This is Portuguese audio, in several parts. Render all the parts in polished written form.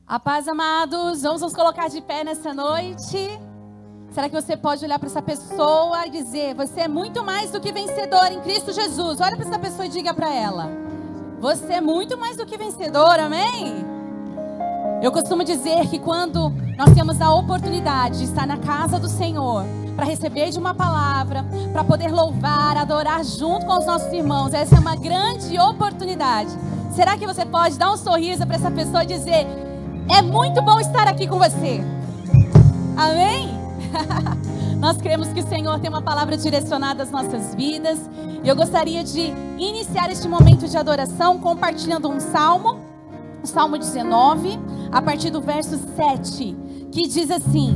A paz, amados. Vamos nos colocar de pé nessa noite. Será que você pode olhar para essa pessoa e dizer: você é muito mais do que vencedor em Cristo Jesus? Olha para essa pessoa e diga para ela: você é muito mais do que vencedor, amém? Eu costumo dizer que quando nós temos a oportunidade de estar na casa do Senhor, para receber de uma palavra, para poder louvar, adorar junto com os nossos irmãos, essa é uma grande oportunidade. Será que você pode dar um sorriso para essa pessoa e dizer: é muito bom estar aqui com você? Amém? Nós cremos que o Senhor tem uma palavra direcionada às nossas vidas. E eu gostaria de iniciar este momento de adoração compartilhando um salmo, o Salmo 19, a partir do verso 7, que diz assim: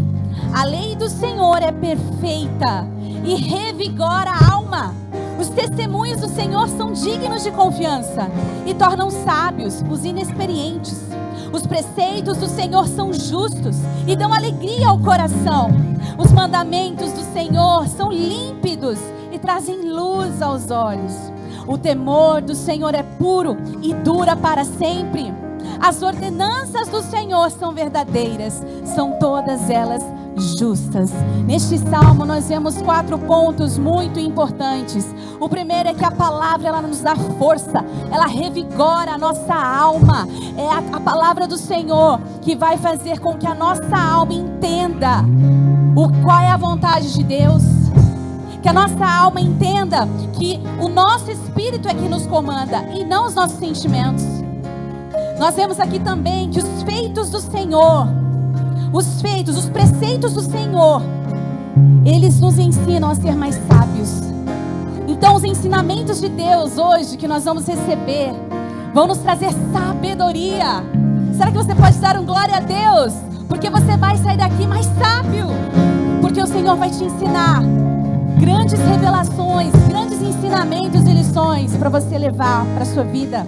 a lei do Senhor é perfeita e revigora a alma. Os testemunhos do Senhor são dignos de confiança e tornam sábios os inexperientes. Os preceitos do Senhor são justos e dão alegria ao coração. Os mandamentos do Senhor são límpidos e trazem luz aos olhos. O temor do Senhor é puro e dura para sempre. As ordenanças do Senhor são verdadeiras, são todas elas justas. Neste salmo nós vemos 4 pontos muito importantes. O primeiro é que a palavra, ela nos dá força, ela revigora a nossa alma. É a palavra do Senhor que vai fazer com que a nossa alma entenda qual é a vontade de Deus. Que a nossa alma entenda que o nosso espírito é que nos comanda e não os nossos sentimentos. Nós vemos aqui também que os feitos do Senhor, os preceitos do Senhor, eles nos ensinam a ser mais sábios. Então os ensinamentos de Deus hoje que nós vamos receber vão nos trazer sabedoria. Será que você pode dar um glória a Deus? Porque você vai sair daqui mais sábio. Porque o Senhor vai te ensinar grandes revelações, grandes ensinamentos e lições para você levar para a sua vida.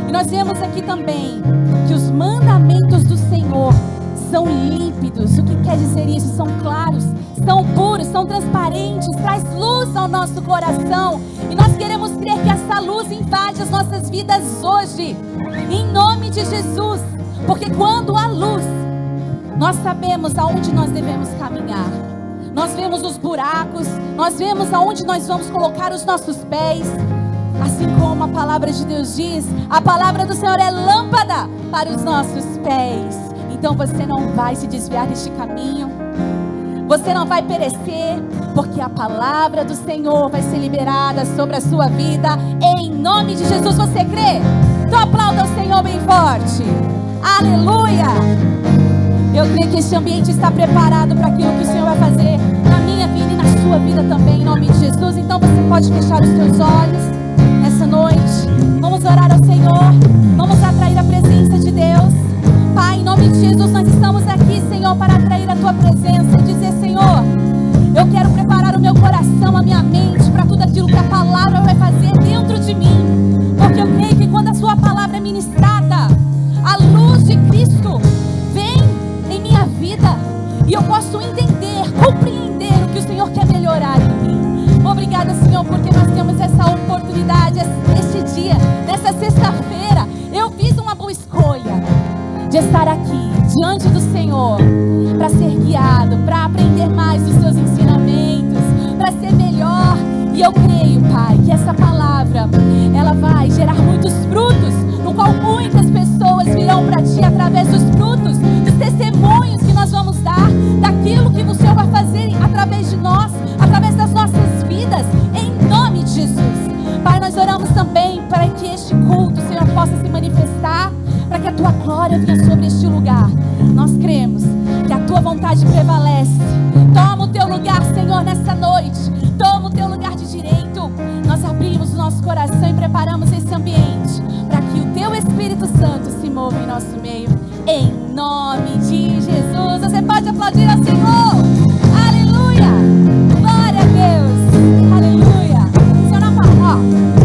E nós vemos aqui também que os mandamentos do Senhor são límpidos. O que quer dizer isso? São claros, são puros, são transparentes, traz luz ao nosso coração. E nós queremos crer que essa luz invade as nossas vidas hoje, em nome de Jesus. Porque quando há luz, nós sabemos aonde nós devemos caminhar. Nós vemos os buracos, nós vemos aonde nós vamos colocar os nossos pés. Assim como a palavra de Deus diz, a palavra do Senhor é lâmpada para os nossos pés. Então você não vai se desviar deste caminho, você não vai perecer, porque a palavra do Senhor vai ser liberada sobre a sua vida, em nome de Jesus. Você crê? Então aplauda o Senhor bem forte. Aleluia! Eu creio que este ambiente está preparado para aquilo que o Senhor vai fazer na minha vida e na sua vida também, em nome de Jesus. Então você pode fechar os seus olhos nessa noite. Vamos orar ao Senhor, vamos atrair a presença de Deus. Pai, em nome de Jesus, nós estamos aqui, Senhor, para atrair a Tua presença e dizer: Senhor, eu quero preparar o meu coração, a minha mente, para tudo aquilo que a palavra vai fazer dentro de mim. Porque eu creio que quando a Sua palavra é ministrada, a luz de Cristo vem em minha vida e eu posso entender, compreender o que o Senhor quer melhorar em mim. Obrigada, Senhor, porque nós temos essa oportunidade, este dia, nessa sexta-feira. Eu fiz uma boa escolha de estar aqui, diante do Senhor, para ser guiado, para aprender mais dos Seus ensinamentos, para ser melhor. E eu creio, Pai, que essa palavra, ela vai gerar muitos frutos, no qual muitas pessoas virão para Ti através dos frutos, dos testemunhos que nós vamos dar, daquilo que o Senhor vai fazer através de nós, através das nossas vidas, em nome de Jesus. Pai, nós oramos também para que este culto, Senhor, possa se manifestar, para que a Tua glória venha sobre este lugar. Nós cremos que a Tua vontade prevalece. Toma o Teu lugar, Senhor, nessa noite. Toma o Teu lugar de direito. Nós abrimos o nosso coração e preparamos esse ambiente para que o Teu Espírito Santo se mova em nosso meio. Em nome de Jesus. Você pode aplaudir ao Senhor. Aleluia. Glória a Deus. Aleluia. Senhor, na palma, amor.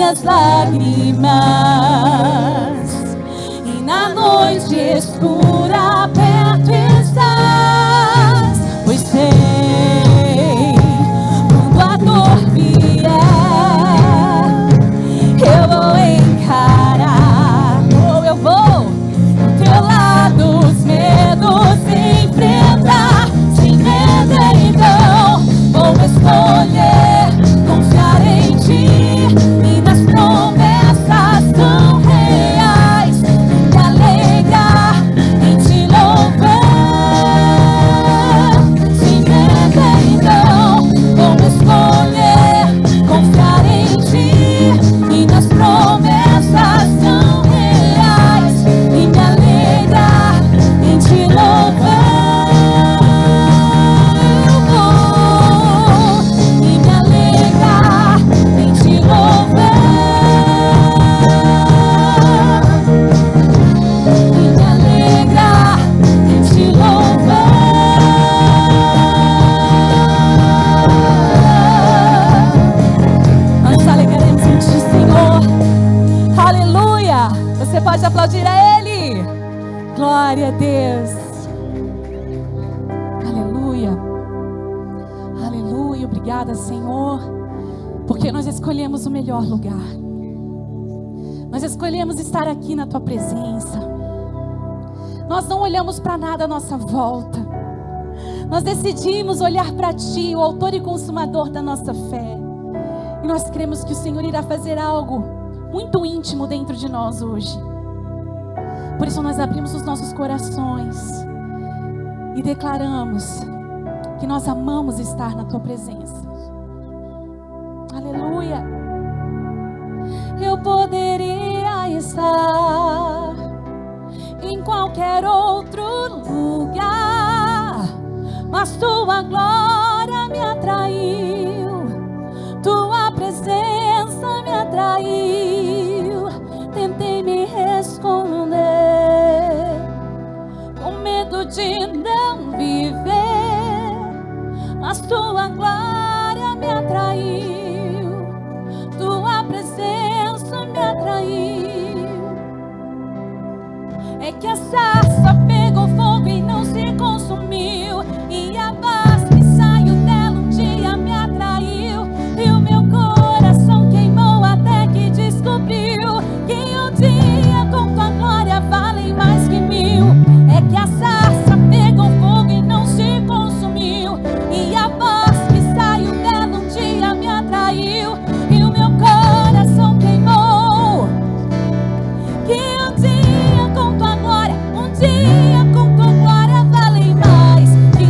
minhas lágrimas, e na noite escura perto estás, pois sei, quando a dor vier, eu vou encarar, ou eu vou do teu lado os medos enfrentar, sem medo então vou escolher confiar em ti e nas promessas tão reais, me alegrar em te louvar, sem medo então vou escolher confiar em ti e nas promessas tão reais, e me alegrar em te louvar. Eu vou e me alegrar em te louvar, e me alegrar em te louvar. Nós alegraremos em ti, Senhor. Aleluia! Você pode aplaudir a Ele. Glória a Deus. Aleluia. Aleluia. Obrigada, Senhor, porque nós escolhemos o melhor lugar. Nós escolhemos estar aqui na Tua presença. Nós não olhamos para nada à nossa volta. Nós decidimos olhar para Ti, o autor e consumador da nossa fé. E nós cremos que o Senhor irá fazer algo muito íntimo dentro de nós hoje. Por isso nós abrimos os nossos corações e declaramos que nós amamos estar na Tua presença. Aleluia. Eu poderia estar em qualquer outro lugar, mas Tua glória me atraiu, Tua presença me atraiu. Tentei me esconder, com medo de não viver, mas Tua glória me atraiu, Tua presença me atraiu. É que a sarça pegou fogo e não se consumiu, e a paz que saiu dela um dia me atraiu, e o meu coração queimou até que descobriu que um dia com Tua glória valem mais que mil. É que a sarça pegou fogo e não se consumiu, e a voz que saiu dela um dia me atraiu, e o meu coração queimou. Que um dia com Tua glória, um dia com Tua glória valem mais que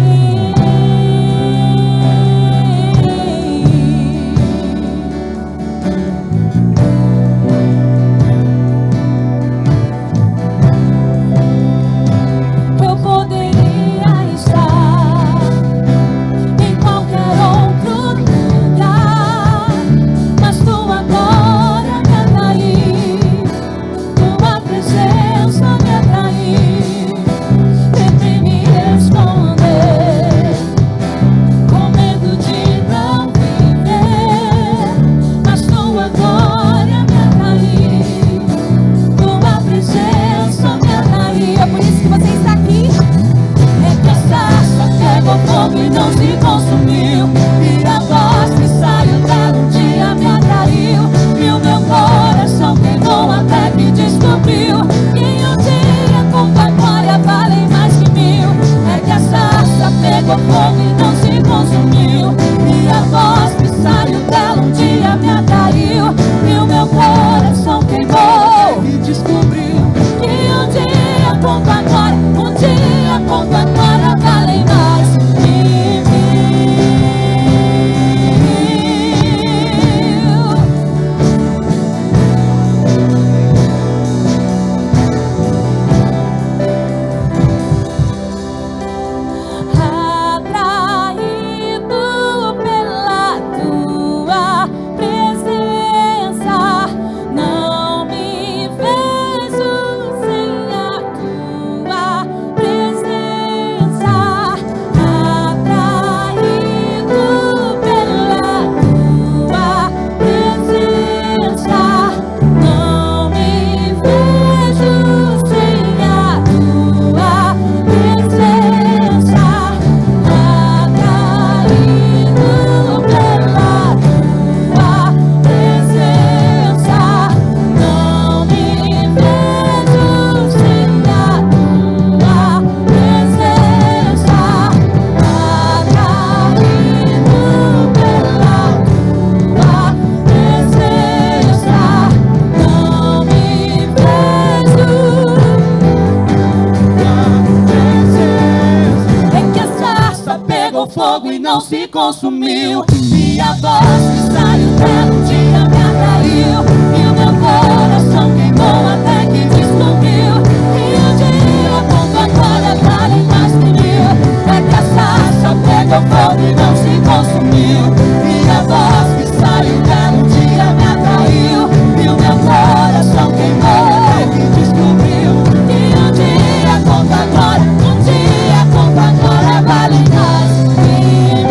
não se consumiu. E a voz que saiu dela um dia me atraiu. E o meu coração queimou até que descobriu que um dia com tua glória vale mais que mil. É que a sarça pegou fogo e não se consumiu. E a voz que saiu dela um dia me atraiu. E o meu coração queimou até que descobriu que um dia com tua glória, um dia com tua glória vale mais que mil.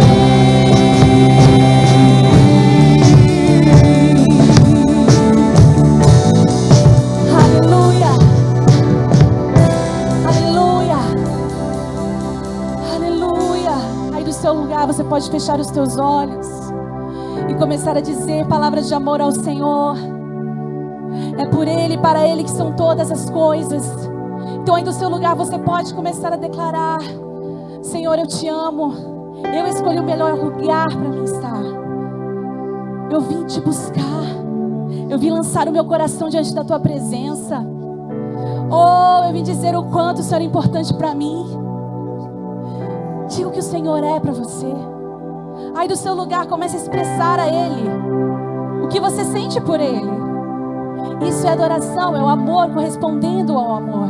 Aleluia. Aleluia. Aleluia. Aí do seu lugar você pode fechar os teus olhos e começar a dizer palavras de amor ao Senhor. É por Ele e para Ele que são todas as coisas. Então aí do seu lugar você pode começar a declarar: Senhor, eu te amo. Eu escolhi o melhor lugar para mim estar. Eu vim te buscar. Eu vim lançar o meu coração diante da tua presença. Oh, eu vim dizer o quanto o Senhor é importante para mim. Diga o que o Senhor é para você. Aí do seu lugar comece a expressar a Ele o que você sente por Ele. Isso é adoração, é o amor correspondendo ao amor.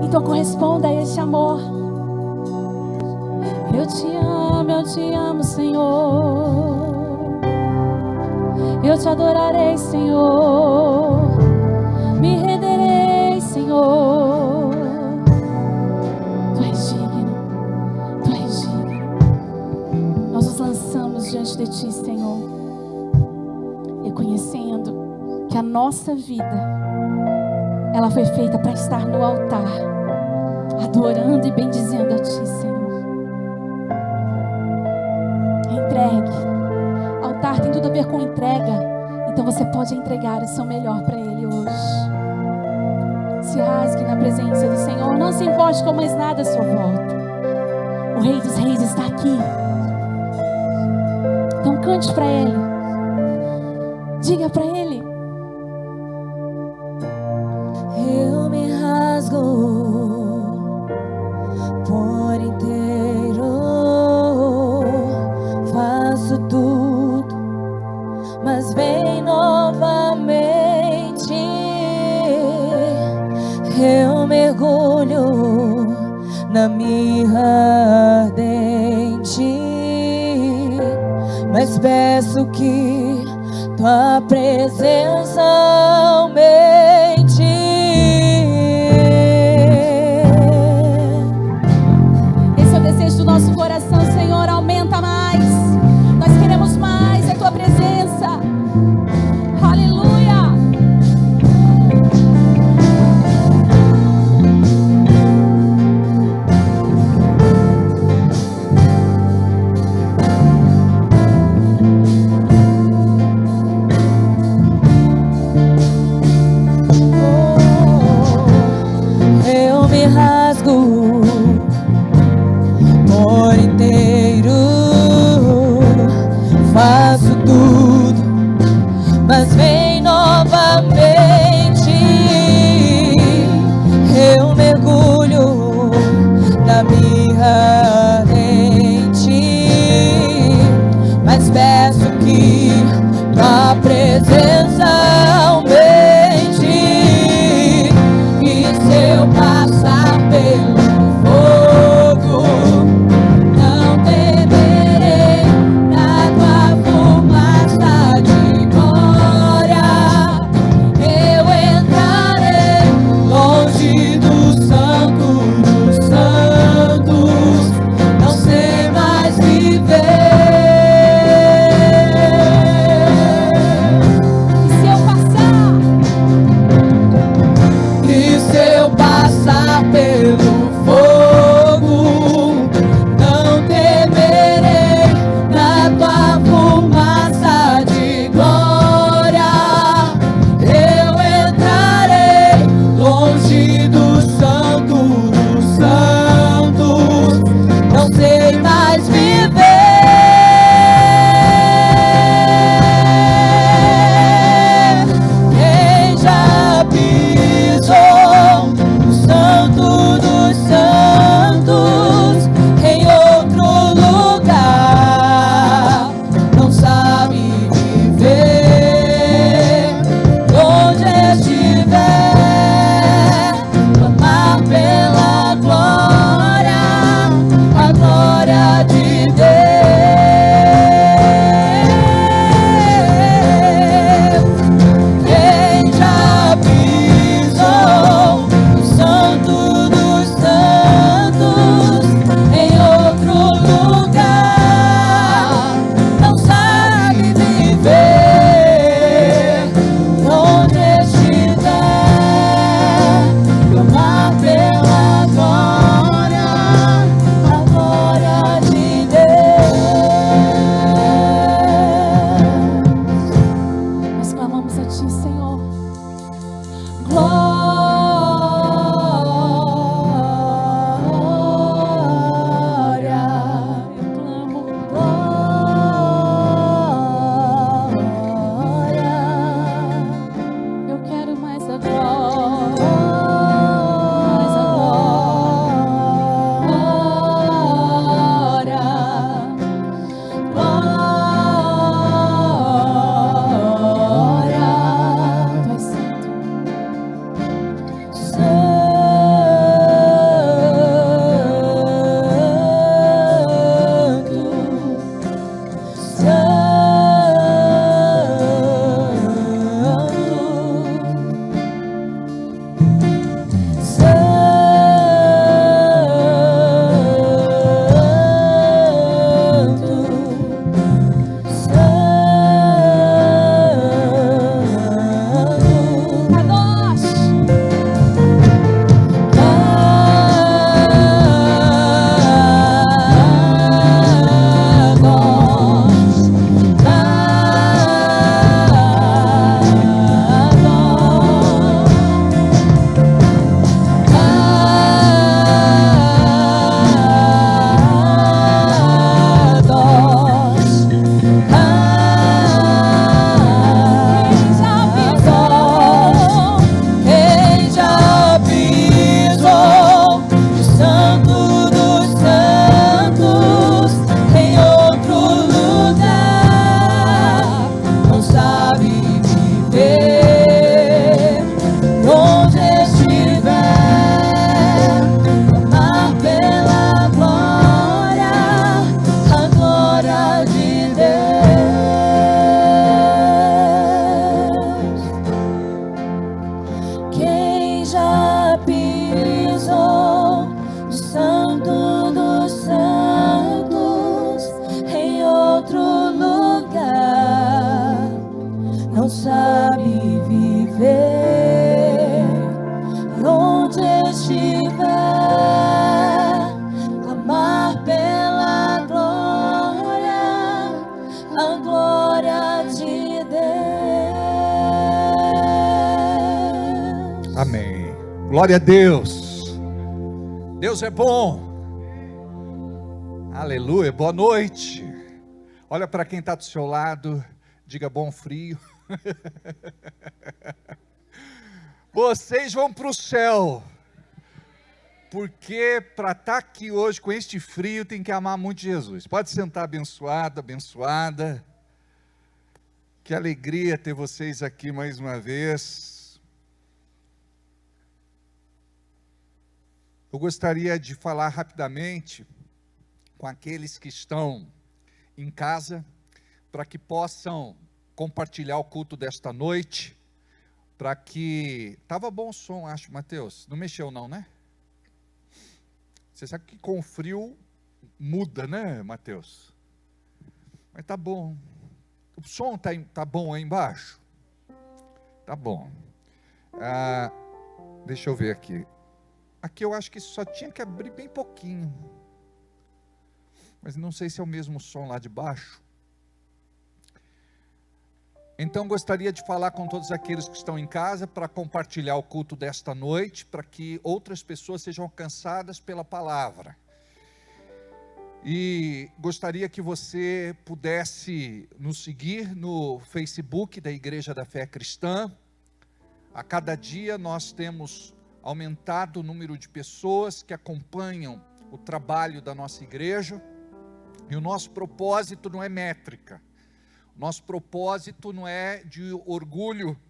Então corresponda a esse amor. Eu te amo, Senhor. Eu te adorarei, Senhor. Me renderei, Senhor. Tu és digno, tu és digno. Nós nos lançamos diante de ti, Senhor, reconhecendo que a nossa vida, ela foi feita para estar no altar, adorando e bendizendo a ti, Senhor. Entregue. Altar tem tudo a ver com entrega. Então você pode entregar o seu melhor para Ele hoje. Se rasgue na presença do Senhor. Não se importe com mais nada à sua volta. O Rei dos Reis está aqui. Então cante para Ele. Diga para Ele: eu me rasgo por inteiro, faço tudo, mas vem novamente. Eu mergulho na mirra ardente, mas peço que tua presença aumente. Esse é o desejo do nosso coração, Senhor. Aumenta mais. Nós queremos mais, é tua presença. Aleluia. Glória a Deus. Deus é bom. Aleluia. Boa noite. Olha para quem está do seu lado. Diga bom frio. Vocês vão para o céu. Porque para estar aqui hoje com este frio tem que amar muito Jesus. Pode sentar, abençoado, abençoada. Que alegria ter vocês aqui mais uma vez. Eu gostaria de falar rapidamente com aqueles que estão em casa, para que possam compartilhar o culto desta noite, para que... Estava bom o som, acho, Mateus. Não mexeu não, né? Você sabe que com o frio muda, né, Mateus? Mas tá bom. O som tá bom aí embaixo? Tá bom. Deixa eu ver aqui. Aqui eu acho que só tinha que abrir bem pouquinho. Mas não sei se é o mesmo som lá de baixo. Então gostaria de falar com todos aqueles que estão em casa para compartilhar o culto desta noite, para que outras pessoas sejam alcançadas pela palavra. E gostaria que você pudesse nos seguir no Facebook da Igreja da Fé Cristã. A cada dia nós temos aumentado o número de pessoas que acompanham o trabalho da nossa igreja. E o nosso propósito não é métrica. O nosso propósito não é de orgulho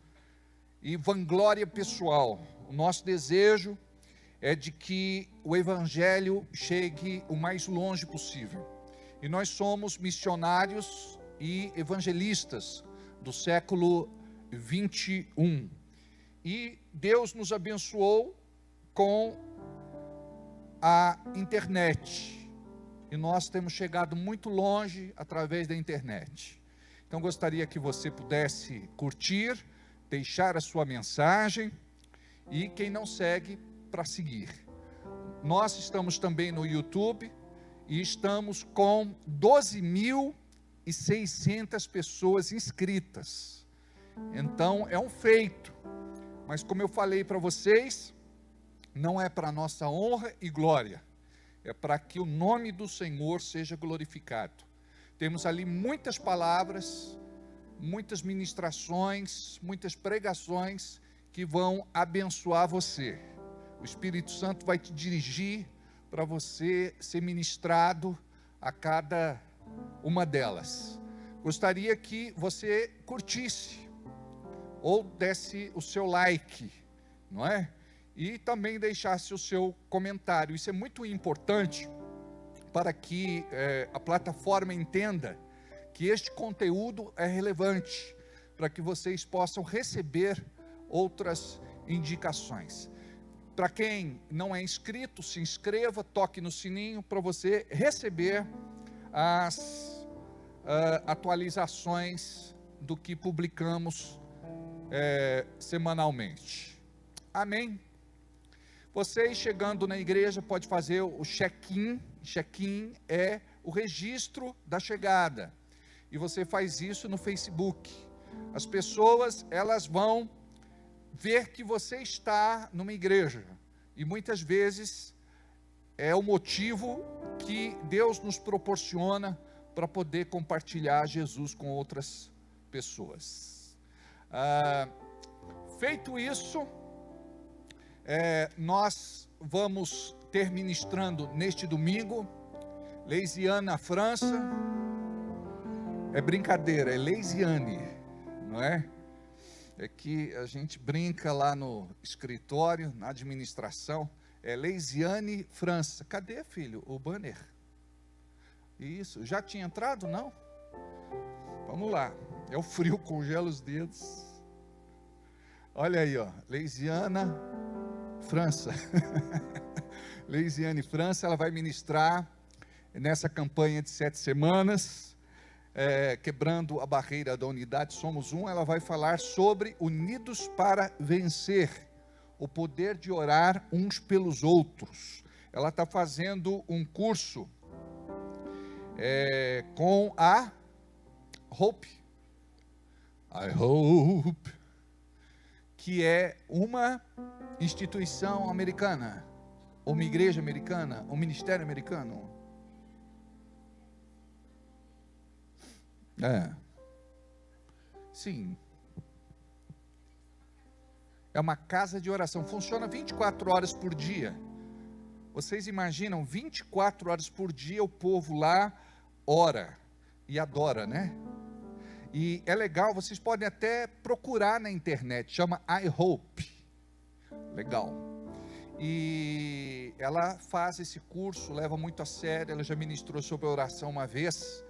e vanglória pessoal. O nosso desejo é de que o Evangelho chegue o mais longe possível. E nós somos missionários e evangelistas do século 21. E Deus nos abençoou com a internet. E nós temos chegado muito longe através da internet. Então gostaria que você pudesse curtir, deixar a sua mensagem e quem não segue, para seguir. Nós estamos também no YouTube e estamos com 12.600 pessoas inscritas. Então é um feito. Mas como eu falei para vocês, não é para nossa honra e glória. É para que o nome do Senhor seja glorificado. Temos ali muitas palavras, muitas ministrações, muitas pregações que vão abençoar você. O Espírito Santo vai te dirigir para você ser ministrado a cada uma delas. Gostaria que você curtisse ou desse o seu like, não é? E também deixasse o seu comentário. Isso é muito importante para que a plataforma entenda que este conteúdo é relevante, para que vocês possam receber outras indicações. Para quem não é inscrito, se inscreva, toque no sininho para você receber as atualizações do que publicamos semanalmente. Amém? Vocês chegando na igreja pode fazer o check-in. Check-in é o registro da chegada. E você faz isso no Facebook. As pessoas, elas vão ver que você está numa igreja. E muitas vezes é o motivo que Deus nos proporciona para poder compartilhar Jesus com outras pessoas. Feito isso, nós vamos ter ministrando neste domingo, Leisiane na França. É brincadeira, é Leisiane, não é? É que a gente brinca lá no escritório, na administração, é Leisiane França. Cadê, filho, o banner? Isso, já tinha entrado, não? Vamos lá, é o frio, congela os dedos. Olha aí, ó, Leisiana França. Leisiane França, ela vai ministrar nessa campanha de 7 semanas, quebrando a barreira da unidade, somos um. Ela vai falar sobre unidos para vencer, o poder de orar uns pelos outros. Ela está fazendo um curso com a Hope, I Hope, que é uma instituição americana, ou uma igreja americana, um ministério americano. Sim. É uma casa de oração, funciona 24 horas por dia. Vocês imaginam, 24 horas por dia o povo lá ora e adora, né? E é legal, vocês podem até procurar na internet, chama I Hope. Legal. E ela faz esse curso, leva muito a sério, ela já ministrou sobre a oração uma vez,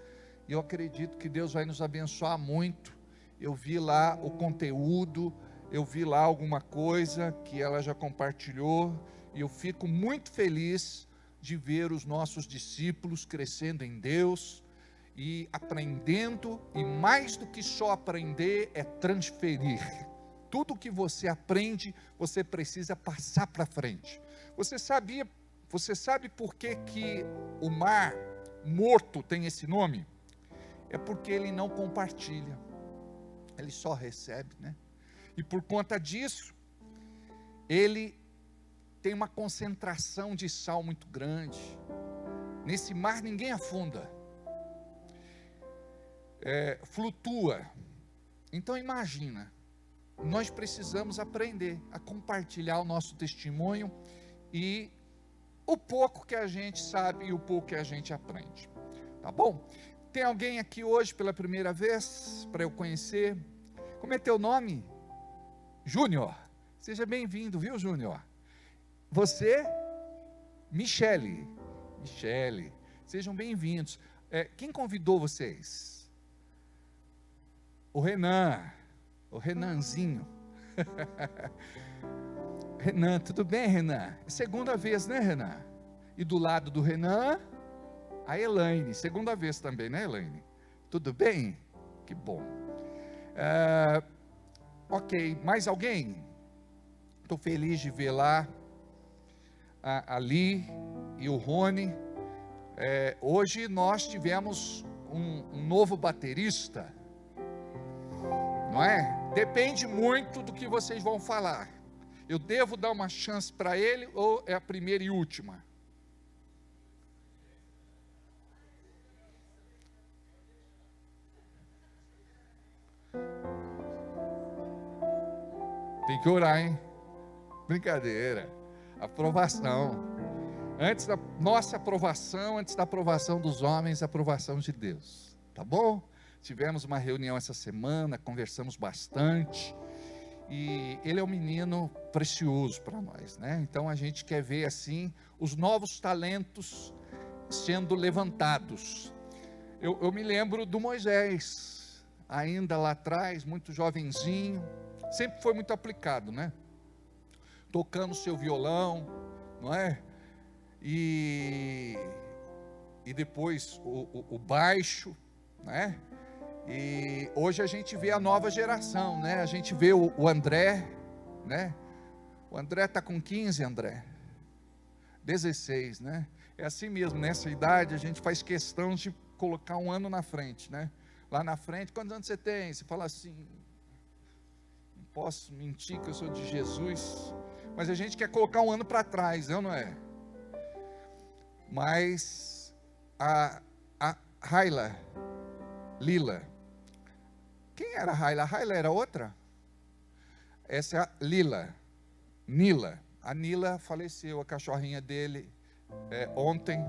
e eu acredito que Deus vai nos abençoar muito. Eu vi lá o conteúdo, eu vi lá alguma coisa que ela já compartilhou, e eu fico muito feliz de ver os nossos discípulos crescendo em Deus, e aprendendo, e mais do que só aprender, é transferir. Tudo que você aprende, você precisa passar para frente. Você sabe por que o mar morto tem esse nome? É porque ele não compartilha, ele só recebe, né? E por conta disso, ele tem uma concentração de sal muito grande. Nesse mar ninguém afunda, flutua. Então imagina, nós precisamos aprender a compartilhar o nosso testemunho e o pouco que a gente sabe e o pouco que a gente aprende, tá bom? Tem alguém aqui hoje pela primeira vez para eu conhecer? Como é teu nome? Júnior. Seja bem-vindo, viu, Júnior? Você? Michele. Sejam bem-vindos. Quem convidou vocês? O Renanzinho. Renan, tudo bem, Renan? É segunda vez, né, Renan? E do lado do Renan, a Elaine. Segunda vez também, né, Elaine? Tudo bem? Que bom. Ok, mais alguém? Estou feliz de ver lá a Li e o Rony. Hoje nós tivemos um novo baterista, não é? Depende muito do que vocês vão falar. Eu devo dar uma chance para ele ou é a primeira e última? Tem que orar, hein? Brincadeira. Aprovação. Antes da nossa aprovação, antes da aprovação dos homens, a aprovação de Deus. Tá bom? Tivemos uma reunião essa semana, conversamos bastante. E ele é um menino precioso para nós, né? Então a gente quer ver assim os novos talentos sendo levantados. Eu me lembro do Moisés, ainda lá atrás, muito jovenzinho, sempre foi muito aplicado, né? Tocando seu violão, não é? E depois o baixo, né? E hoje a gente vê a nova geração, né? A gente vê o André, né? O André está com 15, André. 16, né? É assim mesmo, nessa idade a gente faz questão de colocar um ano na frente, né? Lá na frente, quantos anos você tem? Você fala assim, não posso mentir que eu sou de Jesus, mas a gente quer colocar um ano para trás, não é? Mas a Lila, quem era a Raila? A Raila era outra? Essa é a Nila. A Nila faleceu, a cachorrinha dele, ontem,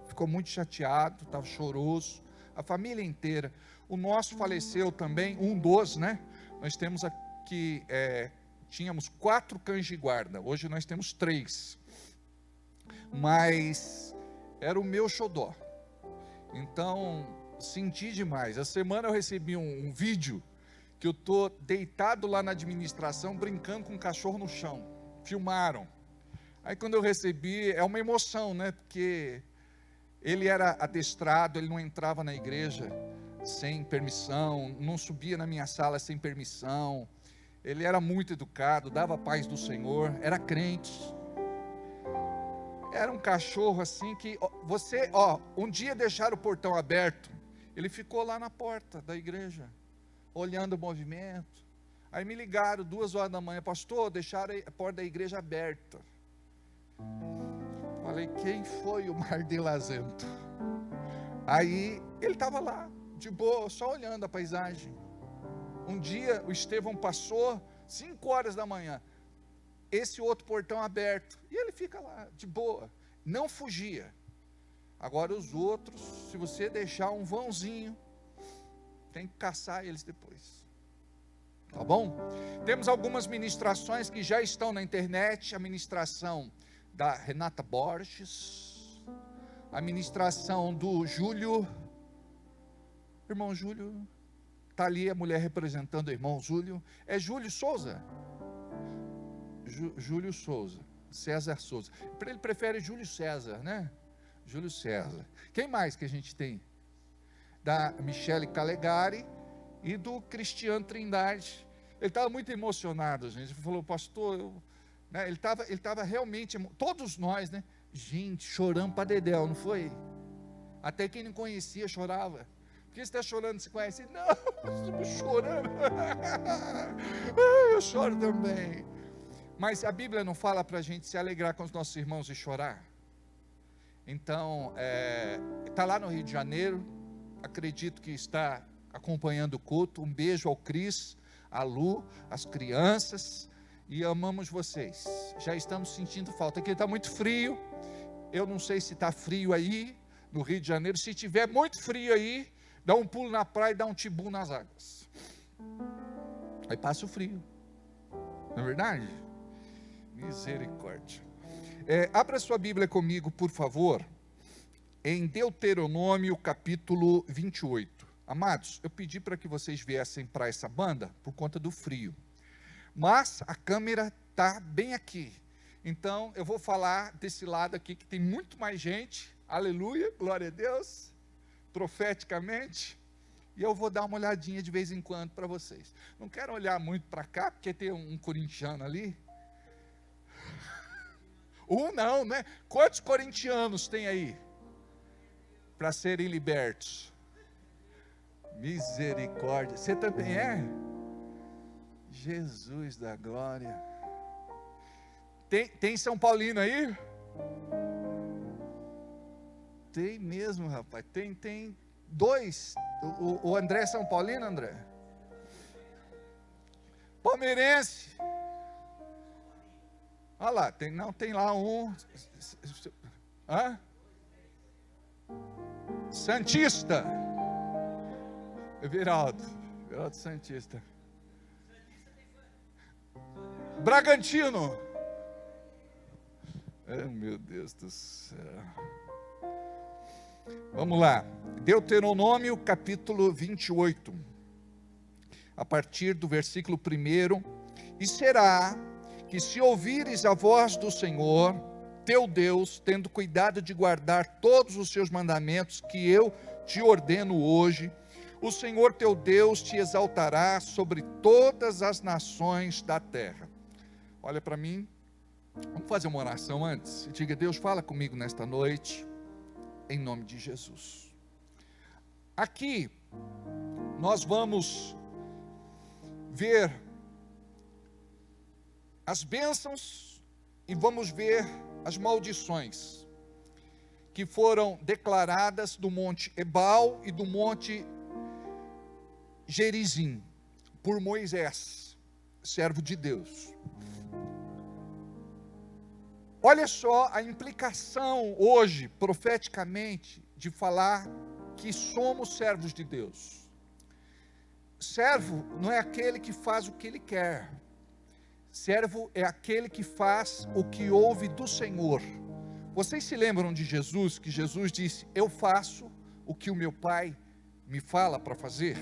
ficou muito chateado, estava choroso, a família inteira. O nosso faleceu também, um dos, né? Nós temos aqui, tínhamos 4 cães de guarda, hoje nós temos 3, mas era o meu xodó, então senti demais. A semana eu recebi um vídeo que eu estou deitado lá na administração brincando com um cachorro no chão, filmaram. Aí quando eu recebi, é uma emoção, né? Porque ele era adestrado, ele não entrava na igreja sem permissão, não subia na minha sala sem permissão, ele era muito educado, dava a paz do Senhor, era crente. Era um cachorro assim que, um dia deixaram o portão aberto, ele ficou lá na porta da igreja, olhando o movimento. Aí me ligaram 2 horas da manhã, pastor, deixaram a porta da igreja aberta. Falei, quem foi o Mardelazento? Aí ele estava lá, de boa, só olhando a paisagem. Um dia o Estevão passou, 5 horas da manhã, esse outro portão aberto, e ele fica lá, de boa, não fugia. Agora os outros, se você deixar um vãozinho, tem que caçar eles depois. Tá bom? Temos algumas ministrações que já estão na internet, a ministração da Renata Borges, a ministração do Júlio, irmão Júlio, está ali a mulher representando o irmão Júlio, é Júlio Souza? Júlio Souza, César Souza, ele prefere Júlio César, né? Júlio César. Quem mais que a gente tem? Da Michele Calegari e do Cristiano Trindade. Ele estava muito emocionado, gente. Ele falou, pastor, né? Ele estava realmente, todos nós, né? Gente, chorando para dedéu, não foi? Até quem não conhecia chorava. Por que você está chorando? Você conhece? Não, estamos chorando. Eu choro também. Mas a Bíblia não fala para a gente se alegrar com os nossos irmãos e chorar? Então, está lá no Rio de Janeiro, acredito que está acompanhando o culto. Um beijo ao Cris, à Lu, às crianças, e amamos vocês. Já estamos sentindo falta, aqui está muito frio, eu não sei se está frio aí, no Rio de Janeiro. Se tiver muito frio aí, dá um pulo na praia e dá um tibum nas águas, aí passa o frio, não é verdade? Misericórdia. Abra sua Bíblia comigo, por favor, em Deuteronômio capítulo 28. Amados, eu pedi para que vocês viessem para essa banda por conta do frio, mas a câmera está bem aqui, então eu vou falar desse lado aqui que tem muito mais gente, aleluia, glória a Deus, profeticamente, e eu vou dar uma olhadinha de vez em quando para vocês. Não quero olhar muito para cá, porque tem um corintiano ali. Não, né? Quantos corintianos tem aí para serem libertos? Misericórdia. Você também é? Jesus da glória. Tem São Paulino aí? Tem mesmo, rapaz. Tem 2. O André é São Paulino, André? Palmeirense. Olha lá, tem lá um. Hã? Santista. Viraldo Santista. Bragantino. Meu Deus do céu. Vamos lá. Deuteronômio capítulo 28. A partir do versículo 1. E será que se ouvires a voz do Senhor, teu Deus, tendo cuidado de guardar todos os seus mandamentos que eu te ordeno hoje, o Senhor teu Deus te exaltará sobre todas as nações da terra. Olha para mim, vamos fazer uma oração antes, e diga, Deus, fala comigo nesta noite, em nome de Jesus. Aqui, nós vamos ver as bênçãos e vamos ver as maldições que foram declaradas do monte Ebal e do monte Gerizim por Moisés, servo de Deus. Olha só a implicação hoje, profeticamente, de falar que somos servos de Deus. Servo não é aquele que faz o que ele quer. Servo é aquele que faz o que ouve do Senhor. Vocês se lembram de Jesus, que Jesus disse, eu faço o que o meu Pai me fala para fazer?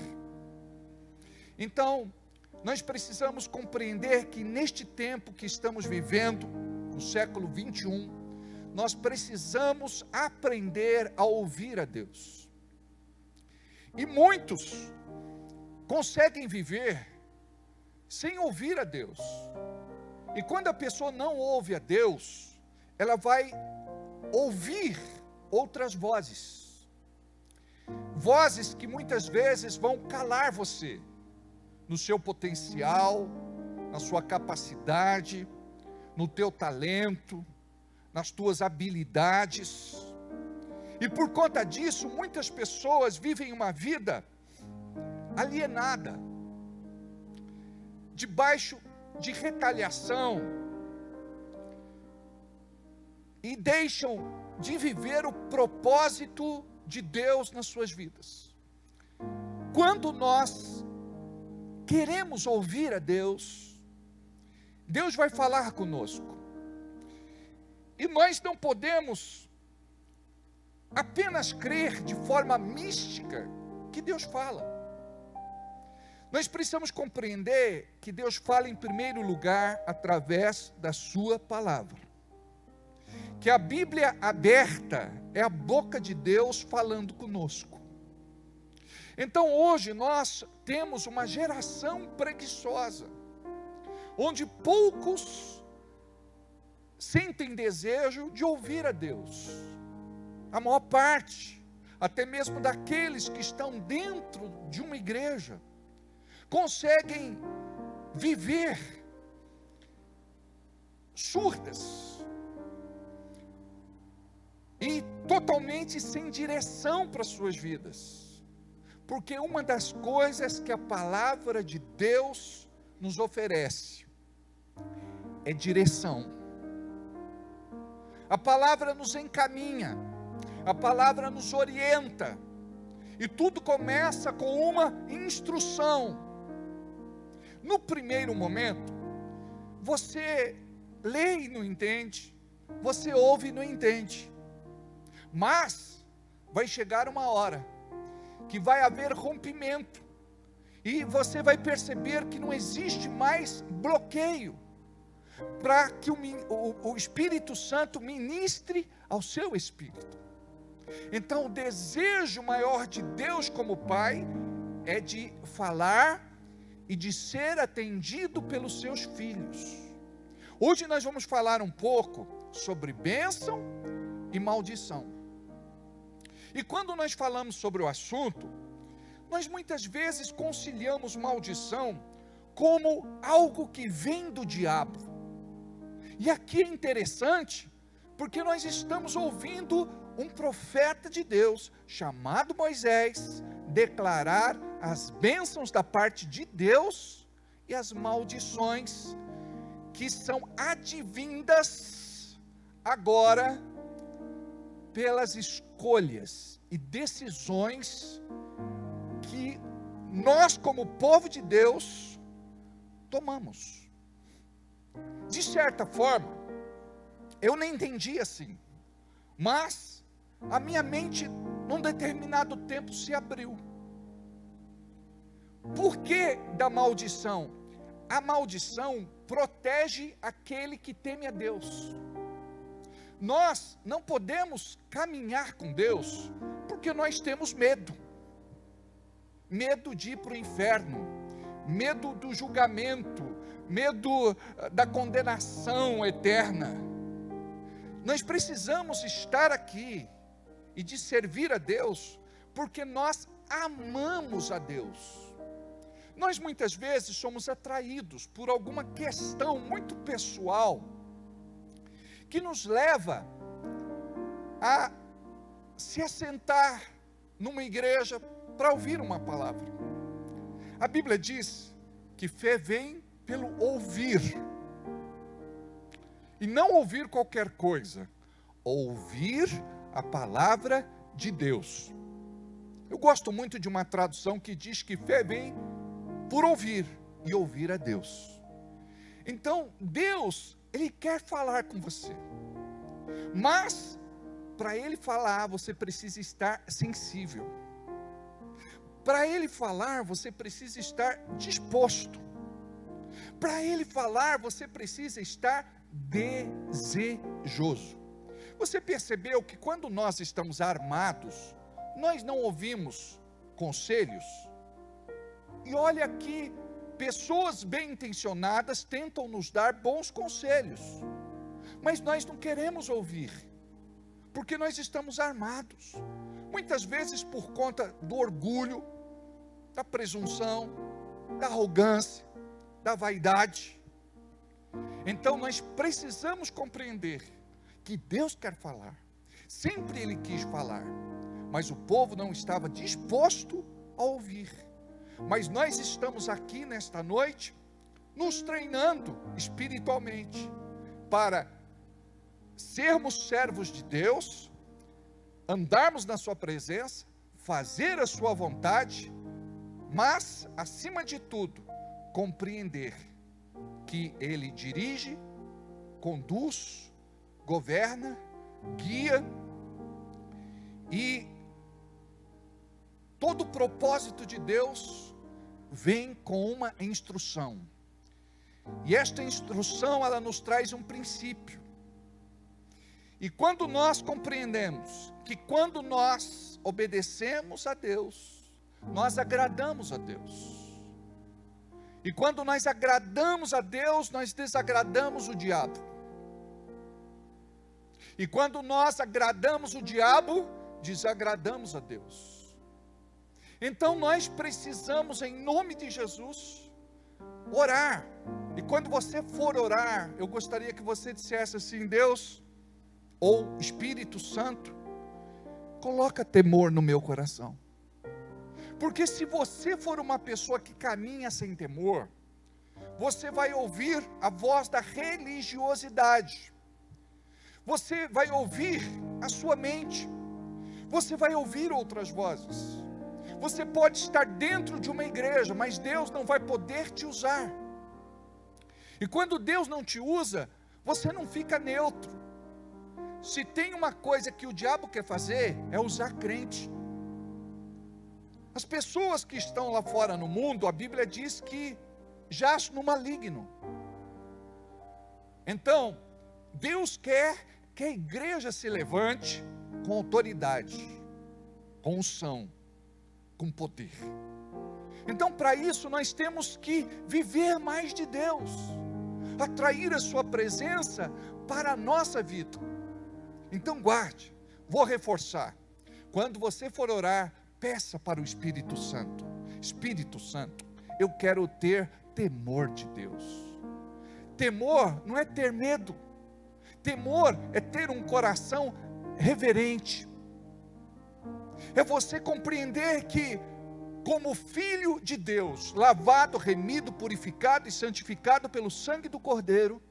Então, nós precisamos compreender que neste tempo que estamos vivendo, no século 21, nós precisamos aprender a ouvir a Deus. E muitos conseguem viver sem ouvir a Deus. E quando a pessoa não ouve a Deus, ela vai ouvir outras vozes. Vozes que muitas vezes vão calar você. no seu potencial, na sua capacidade, no teu talento, nas tuas habilidades. E por conta disso, muitas pessoas vivem uma vida alienada, debaixo de retaliação, e deixam de viver o propósito de Deus nas suas vidas. Quando nós queremos ouvir a Deus, Deus vai falar conosco. E nós não podemos apenas crer de forma mística que Deus fala. Nós precisamos compreender que Deus fala em primeiro lugar através da sua palavra. Que a Bíblia aberta é a boca de Deus falando conosco. Então hoje nós temos uma geração preguiçosa, onde poucos sentem desejo de ouvir a Deus. A maior parte, até mesmo daqueles que estão dentro de uma igreja, conseguem viver surdas e totalmente sem direção para suas vidas, porque uma das coisas que a palavra de Deus nos oferece é direção. A palavra nos encaminha, a palavra nos orienta, e tudo começa com uma instrução. No primeiro momento, você lê e não entende, você ouve e não entende. Mas vai chegar uma hora que vai haver rompimento, e você vai perceber que não existe mais bloqueio para que o Espírito Santo ministre ao seu espírito. Então o desejo maior de Deus como Pai é de falar e de ser atendido pelos seus filhos. Hoje nós vamos falar um pouco sobre bênção e maldição. E quando nós falamos sobre o assunto, nós muitas vezes conciliamos maldição como algo que vem do diabo. E aqui é interessante, porque nós estamos ouvindo um profeta de Deus, chamado Moisés, declarar as bênçãos da parte de Deus e as maldições que são advindas agora pelas escolhas e decisões que nós, como povo de Deus, tomamos. De certa forma, eu nem entendi assim, mas a minha mente, num determinado tempo, se abriu. Por que da maldição? A maldição protege aquele que teme a Deus. Nós não podemos caminhar com Deus porque nós temos medo. Medo de ir para o inferno, medo do julgamento, medo da condenação eterna. Nós precisamos estar aqui e de servir a Deus porque nós amamos a Deus. Nós muitas vezes somos atraídos por alguma questão muito pessoal que nos leva a se assentar numa igreja para ouvir uma palavra. A Bíblia diz que fé vem pelo ouvir, e não ouvir qualquer coisa, ouvir a palavra de Deus. Eu gosto muito de uma tradução que diz que fé vem por ouvir, e ouvir a Deus. Então Deus, Ele quer falar com você, mas para Ele falar, você precisa estar sensível. Para Ele falar, você precisa estar disposto. Para Ele falar, você precisa estar desejoso. Você percebeu que quando nós estamos armados, nós não ouvimos conselhos? E olha que pessoas bem intencionadas tentam nos dar bons conselhos, mas nós não queremos ouvir, porque nós estamos armados, muitas vezes por conta do orgulho, da presunção, da arrogância, da vaidade. Então nós precisamos compreender que Deus quer falar. Sempre Ele quis falar, mas o povo não estava disposto a ouvir. Mas nós estamos aqui nesta noite, nos treinando espiritualmente, para sermos servos de Deus, andarmos na sua presença, fazer a sua vontade, mas, acima de tudo, compreender que Ele dirige, conduz, governa, guia, e todo o propósito de Deus vem com uma instrução. E esta instrução, ela nos traz um princípio. E quando nós compreendemos que quando nós obedecemos a Deus, nós agradamos a Deus. E quando nós agradamos a Deus, nós desagradamos o diabo. E quando nós agradamos o diabo, desagradamos a Deus. Então nós precisamos, em nome de Jesus, orar. E quando você for orar, eu gostaria que você dissesse assim: Deus, ou Espírito Santo, coloca temor no meu coração. Porque se você for uma pessoa que caminha sem temor, você vai ouvir a voz da religiosidade. Você vai ouvir a sua mente. Você vai ouvir outras vozes. Você pode estar dentro de uma igreja, mas Deus não vai poder te usar. E quando Deus não te usa, você não fica neutro. Se tem uma coisa que o diabo quer fazer, é usar crente. As pessoas que estão lá fora no mundo, a Bíblia diz que jaz no maligno. Então, Deus quer que a igreja se levante com autoridade, com unção, com poder. Então, para isso, nós temos que viver mais de Deus, atrair a sua presença para a nossa vida. Então guarde, vou reforçar, quando você for orar, peça para o Espírito Santo: Espírito Santo, eu quero ter temor de Deus. Temor não é ter medo, temor é ter um coração reverente, é você compreender que, como filho de Deus, lavado, remido, purificado e santificado pelo sangue do Cordeiro,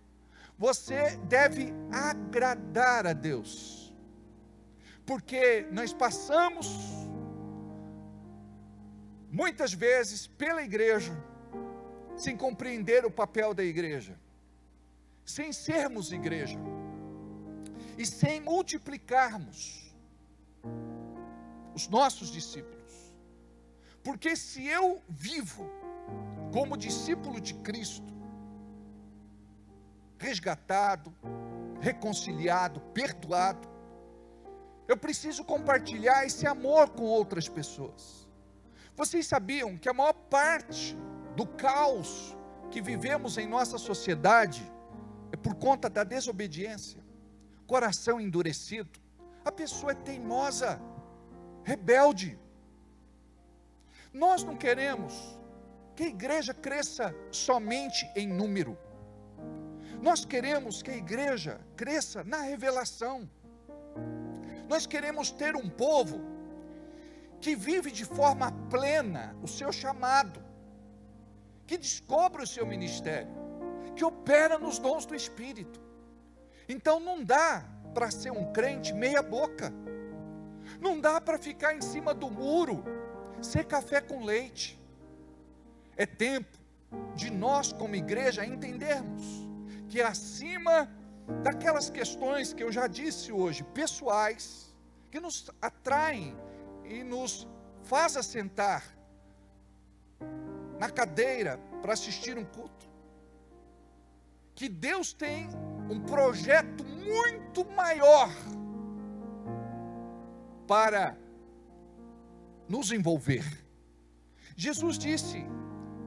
você deve agradar a Deus, porque nós passamos muitas vezes pela igreja sem compreender o papel da igreja, sem sermos igreja e sem multiplicarmos os nossos discípulos. Porque se eu vivo como discípulo de Cristo, resgatado, reconciliado, perdoado, eu preciso compartilhar esse amor com outras pessoas. Vocês sabiam que a maior parte do caos que vivemos em nossa sociedade é por conta da desobediência, coração endurecido, a pessoa é teimosa, rebelde. Nós não queremos que a igreja cresça somente em número. Nós queremos que a igreja cresça na revelação. Nós queremos ter um povo que vive de forma plena o seu chamado, que descobre o seu ministério, que opera nos dons do Espírito. Então não dá para ser um crente meia boca, não dá para ficar em cima do muro, ser café com leite. É tempo de nós como igreja entendermos que acima daquelas questões que eu já disse hoje, pessoais, que nos atraem e nos faz assentar na cadeira para assistir um culto, que Deus tem um projeto muito maior para nos envolver. Jesus disse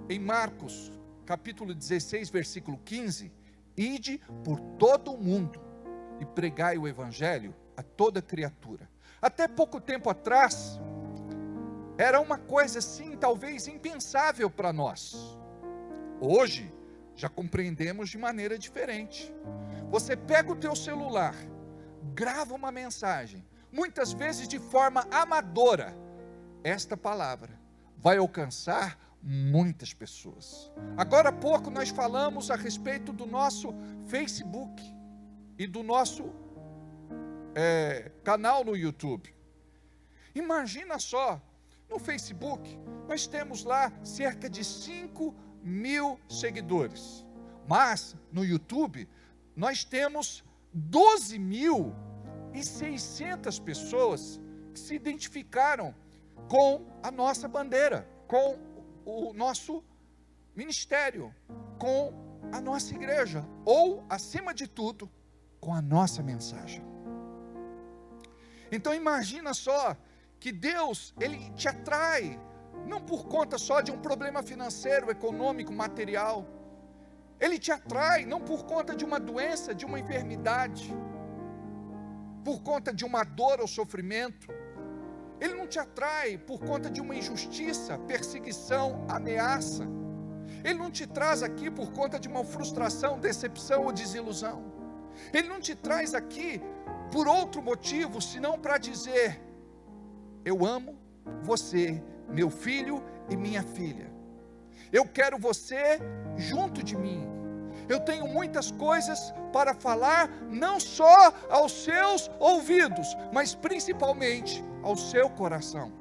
em Marcos capítulo 16, versículo 15: ide por todo o mundo e pregai o evangelho a toda criatura. Até pouco tempo atrás, era uma coisa assim, talvez impensável para nós. Hoje, já compreendemos de maneira diferente. Você pega o teu celular, grava uma mensagem, muitas vezes de forma amadora. Esta palavra vai alcançar muitas pessoas. Agora há pouco nós falamos a respeito do nosso Facebook e do nosso canal no YouTube. Imagina só, no Facebook nós temos lá cerca de 5.000 seguidores, mas no YouTube nós temos 12.600 pessoas que se identificaram com a nossa bandeira, com o nosso ministério, com a nossa igreja, ou, acima de tudo, com a nossa mensagem. Então imagina só, que Deus, Ele te atrai, não por conta só de um problema financeiro, econômico, material. Ele te atrai não por conta de uma doença, de uma enfermidade, por conta de uma dor ou sofrimento. Ele não te atrai por conta de uma injustiça, perseguição, ameaça. Ele não te traz aqui por conta de uma frustração, decepção ou desilusão. Ele não te traz aqui por outro motivo, senão para dizer: eu amo você, meu filho e minha filha. Eu quero você junto de mim. Eu tenho muitas coisas para falar, não só aos seus ouvidos, mas principalmente ao seu coração.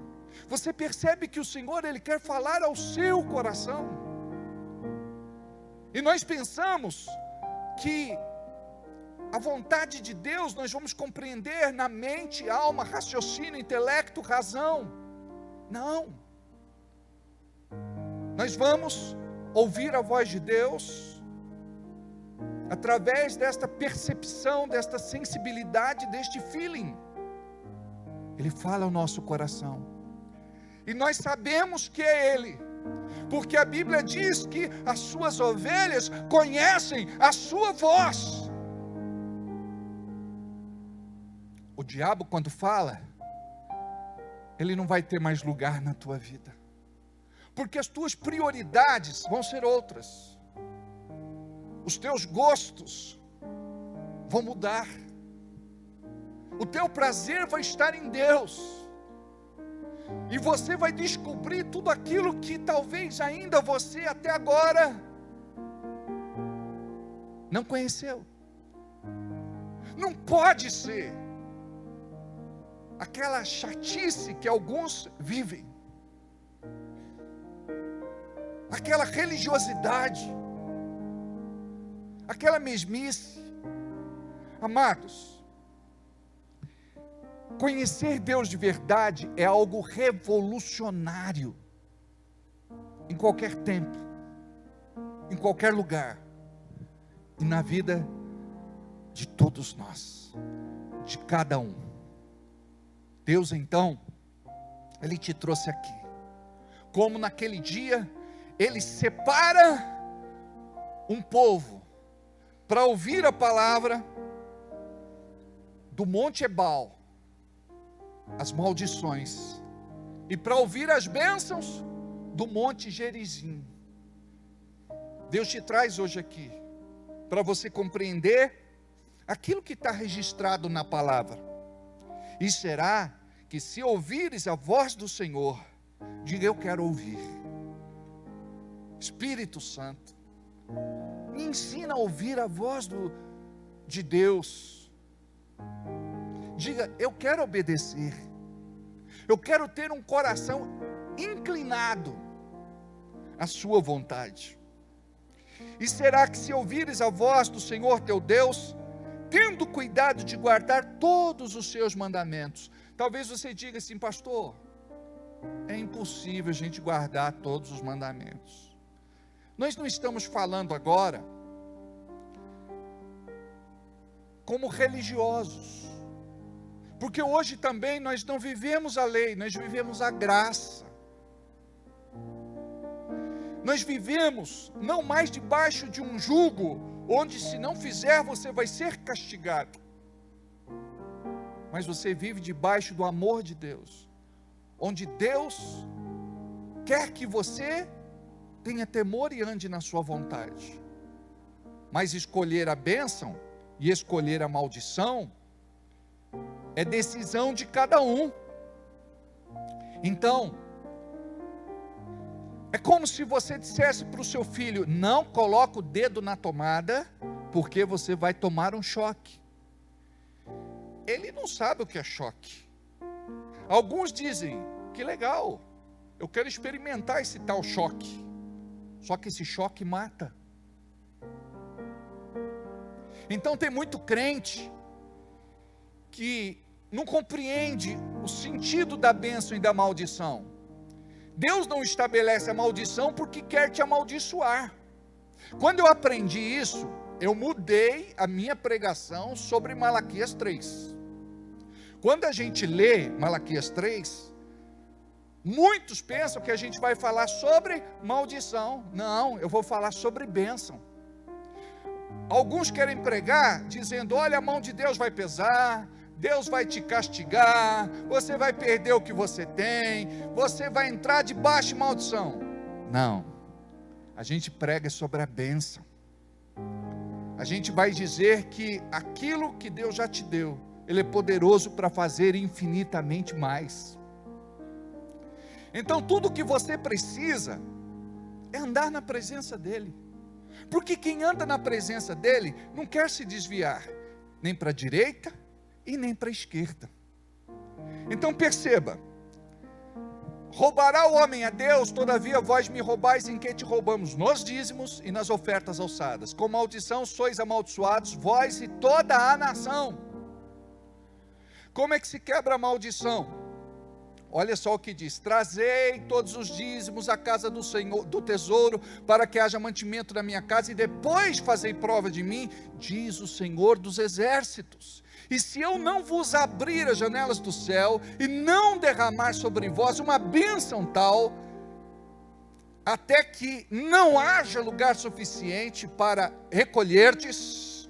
Você percebe que o Senhor, Ele quer falar ao seu coração. E nós pensamos que a vontade de Deus nós vamos compreender na mente, alma, raciocínio, intelecto, razão. Não. Nós vamos ouvir a voz de Deus através desta percepção, desta sensibilidade, deste feeling. Ele fala ao nosso coração. E nós sabemos que é Ele, porque a Bíblia diz que as suas ovelhas conhecem a sua voz. O diabo, quando fala, ele não vai ter mais lugar na tua vida, porque as tuas prioridades vão ser outras, os teus gostos vão mudar, o teu prazer vai estar em Deus, e você vai descobrir tudo aquilo que talvez ainda você até agora não conheceu. Não pode ser aquela chatice que alguns vivem, aquela religiosidade, aquela mesmice. Amados, conhecer Deus de verdade é algo revolucionário, em qualquer tempo, em qualquer lugar, e na vida de todos nós, de cada um. Deus então, Ele te trouxe aqui, como naquele dia, Ele separa um povo, para ouvir a palavra, do Monte Ebal, as maldições, e para ouvir as bênçãos, do Monte Gerizim. Deus te traz hoje aqui, para você compreender, aquilo que está registrado na palavra. E será que se ouvires a voz do Senhor, diga: eu quero ouvir. Espírito Santo, me ensina a ouvir a voz de Deus. Diga: eu quero obedecer. Eu quero ter um coração inclinado à sua vontade. E será que se ouvires a voz do Senhor teu Deus, tendo cuidado de guardar todos os seus mandamentos. Talvez você diga assim: pastor, é impossível a gente guardar todos os mandamentos. Nós não estamos falando agora como religiosos, porque hoje também nós não vivemos a lei, nós vivemos a graça. Nós vivemos não mais debaixo de um jugo, onde se não fizer você vai ser castigado, mas você vive debaixo do amor de Deus, onde Deus quer que você tenha temor e ande na sua vontade. Mas escolher a bênção e escolher a maldição é decisão de cada um. Então, é como se você dissesse para o seu filho: não coloque o dedo na tomada, porque você vai tomar um choque. Ele não sabe o que é choque. Alguns dizem: que legal, eu quero experimentar esse tal choque. Só que esse choque mata. Então tem muito crente que não compreende o sentido da bênção e da maldição. Deus não estabelece a maldição porque quer te amaldiçoar. Quando eu aprendi isso, eu mudei a minha pregação sobre Malaquias 3. Quando a gente lê Malaquias 3, muitos pensam que a gente vai falar sobre maldição. Não, eu vou falar sobre bênção. Alguns querem pregar dizendo: olha, a mão de Deus vai pesar, Deus vai te castigar, você vai perder o que você tem, você vai entrar debaixo de maldição. Não, a gente prega sobre a bênção. A gente vai dizer que aquilo que Deus já te deu, Ele é poderoso para fazer infinitamente mais. Então tudo que você precisa é andar na presença dEle. Porque quem anda na presença dEle não quer se desviar, nem para a direita e nem para a esquerda. Então perceba: roubará o homem a Deus, todavia vós me roubais em que te roubamos? Nos dízimos e nas ofertas alçadas. Com maldição sois amaldiçoados, vós e toda a nação. Como é que se quebra a maldição? Olha só o que diz: trazei todos os dízimos à casa do Senhor, do tesouro, para que haja mantimento na minha casa, e depois fazei prova de mim, diz o Senhor dos exércitos. E se eu não vos abrir as janelas do céu, e não derramar sobre vós uma bênção tal, até que não haja lugar suficiente para recolherdes,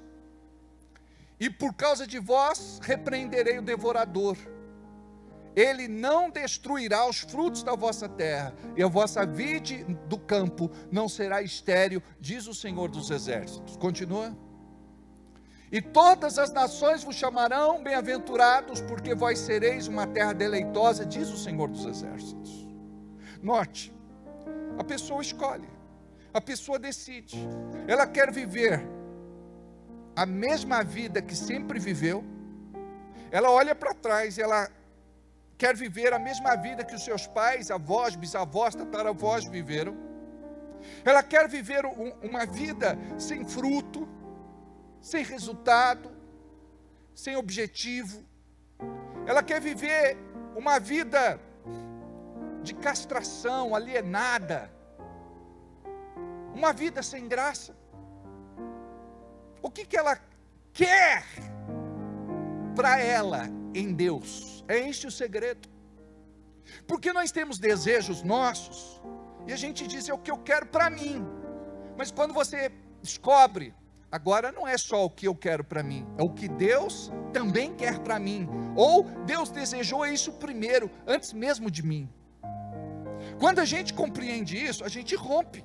e por causa de vós repreenderei o devorador. Ele não destruirá os frutos da vossa terra, e a vossa vide do campo não será estéril, diz o Senhor dos exércitos. Continua. E todas as nações vos chamarão bem-aventurados, porque vós sereis uma terra deleitosa, diz o Senhor dos exércitos. Note, a pessoa escolhe, a pessoa decide. Ela quer viver a mesma vida que sempre viveu. Ela olha para trás e ela quer viver a mesma vida que os seus pais, avós, bisavós, tataravós viveram. Ela quer viver uma vida sem fruto, sem resultado, sem objetivo. Ela quer viver uma vida de castração, alienada, uma vida sem graça. O que ela quer para ela em Deus? É este o segredo. Porque nós temos desejos nossos e a gente diz: é o que eu quero para mim. Mas quando você descobre, agora não é só o que eu quero para mim, é o que Deus também quer para mim. Ou Deus desejou isso primeiro, antes mesmo de mim. Quando a gente compreende isso, a gente rompe.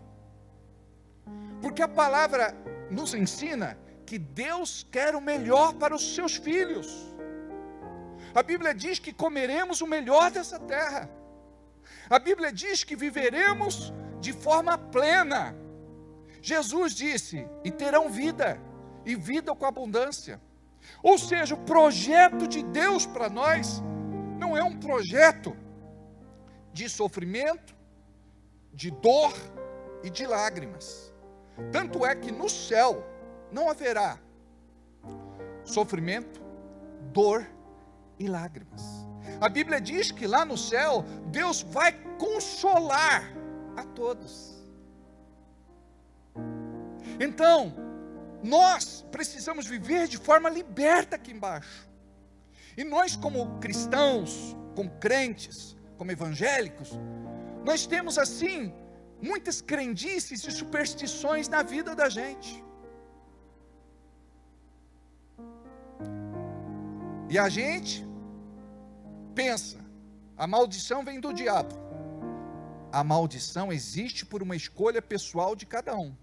Porque a palavra nos ensina que Deus quer o melhor para os seus filhos. A Bíblia diz que comeremos o melhor dessa terra. A Bíblia diz que viveremos de forma plena. Jesus disse: e terão vida, e vida com abundância. Ou seja, o projeto de Deus para nós não é um projeto de sofrimento, de dor e de lágrimas. Tanto é que no céu não haverá sofrimento, dor e lágrimas. A Bíblia diz que lá no céu Deus vai consolar a todos. Então nós precisamos viver de forma liberta aqui embaixo. E nós, como cristãos, como crentes, como evangélicos, nós temos assim muitas crendices e superstições na vida da gente. E a gente pensa A maldição vem do diabo. A maldição existe por uma escolha pessoal de cada um.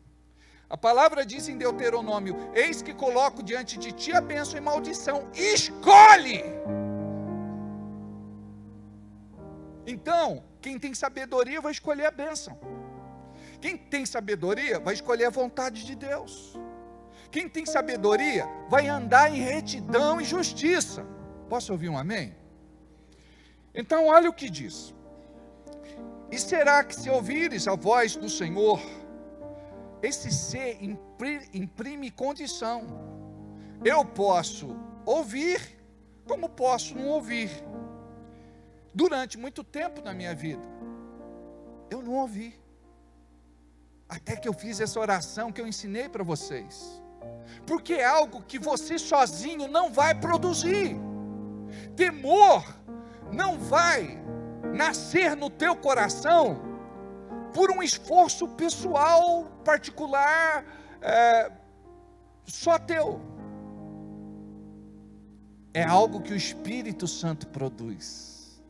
A palavra diz em Deuteronômio: eis que coloco diante de ti a bênção e maldição. Escolhe! Então, quem tem sabedoria vai escolher a bênção. Quem tem sabedoria vai escolher a vontade de Deus. Quem tem sabedoria vai andar em retidão e justiça. Posso ouvir um amém? Então olha o que diz: e será que se ouvires a voz do Senhor, esse ser imprime condição. Eu posso ouvir, como posso não ouvir. Durante muito tempo na minha vida, eu não ouvi. Até que eu fiz essa oração que eu ensinei para vocês. Porque é algo que você sozinho não vai produzir. Temor não vai nascer no teu coração por um esforço pessoal, particular, só teu. É algo que o Espírito Santo produz.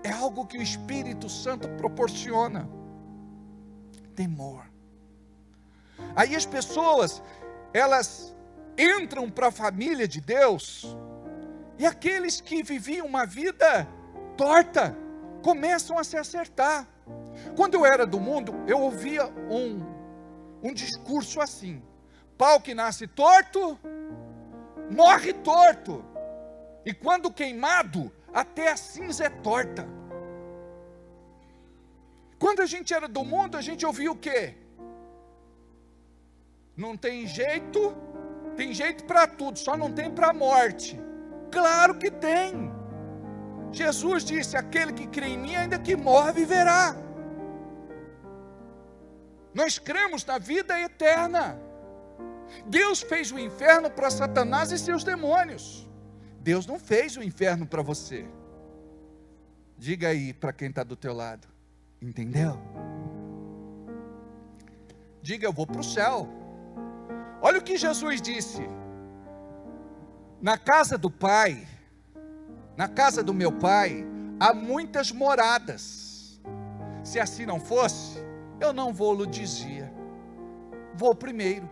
É algo que o Espírito Santo proporciona. Temor. Aí as pessoas, elas entram para a família de Deus, e aqueles que viviam uma vida torta, começam a se acertar. Quando eu era do mundo, eu ouvia um discurso assim: pau que nasce torto, morre torto, e quando queimado, até a cinza é torta. Quando a gente era do mundo, a gente ouvia o quê? Não tem jeito para tudo, só não tem para a morte. Claro que tem. Jesus disse: aquele que crê em mim, ainda que morra, viverá. Nós cremos na vida eterna. Deus fez o inferno para Satanás e seus demônios. Deus não fez o inferno para você. Diga aí para quem está do teu lado: entendeu? Diga: eu vou para o céu. Olha o que Jesus disse: na casa do Pai, na casa do meu Pai, há muitas moradas. Se assim não fosse, eu não vou-lo dizia. Vou primeiro,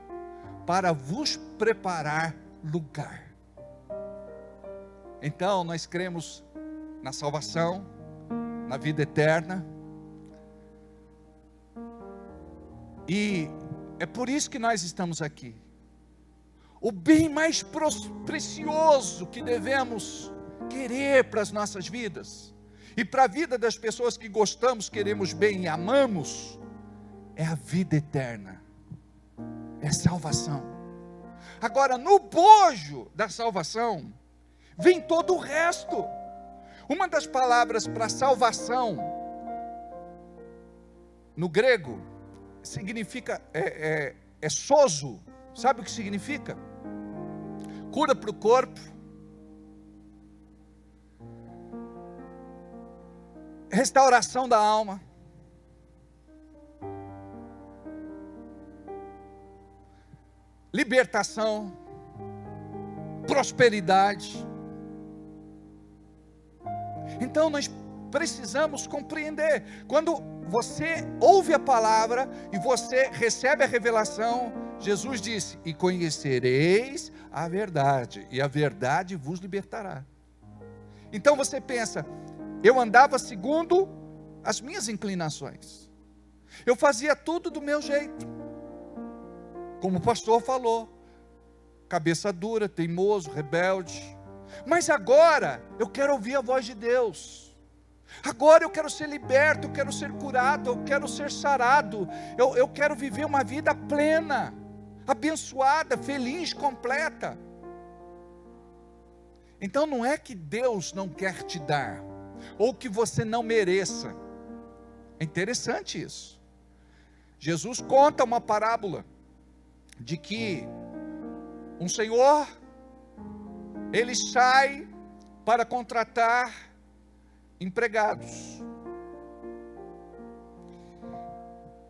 para vos preparar lugar. Então nós cremos na salvação, na vida eterna. E é por isso que nós estamos aqui. O bem mais precioso que devemos querer para as nossas vidas, e para a vida das pessoas que gostamos, queremos bem e amamos, é a vida eterna, é salvação. Agora, no bojo da salvação, vem todo o resto. Uma das palavras para salvação, no grego, significa, sozo. Sabe o que significa? Cura para o corpo, restauração da alma, libertação, prosperidade. Então nós precisamos compreender. Quando você ouve a palavra e você recebe a revelação, Jesus disse: e conhecereis a verdade, e a verdade vos libertará. Então você pensa: eu andava segundo as minhas inclinações, eu fazia tudo do meu jeito, como o pastor falou, cabeça dura, teimoso, rebelde. Mas agora eu quero ouvir a voz de Deus. Agora eu quero ser liberto, eu quero ser curado, eu quero ser sarado, eu quero viver uma vida plena, abençoada, feliz, completa. Então não é que Deus não quer te dar, ou que você não mereça. É interessante isso. Jesus conta uma parábola de que um senhor, ele sai para contratar empregados,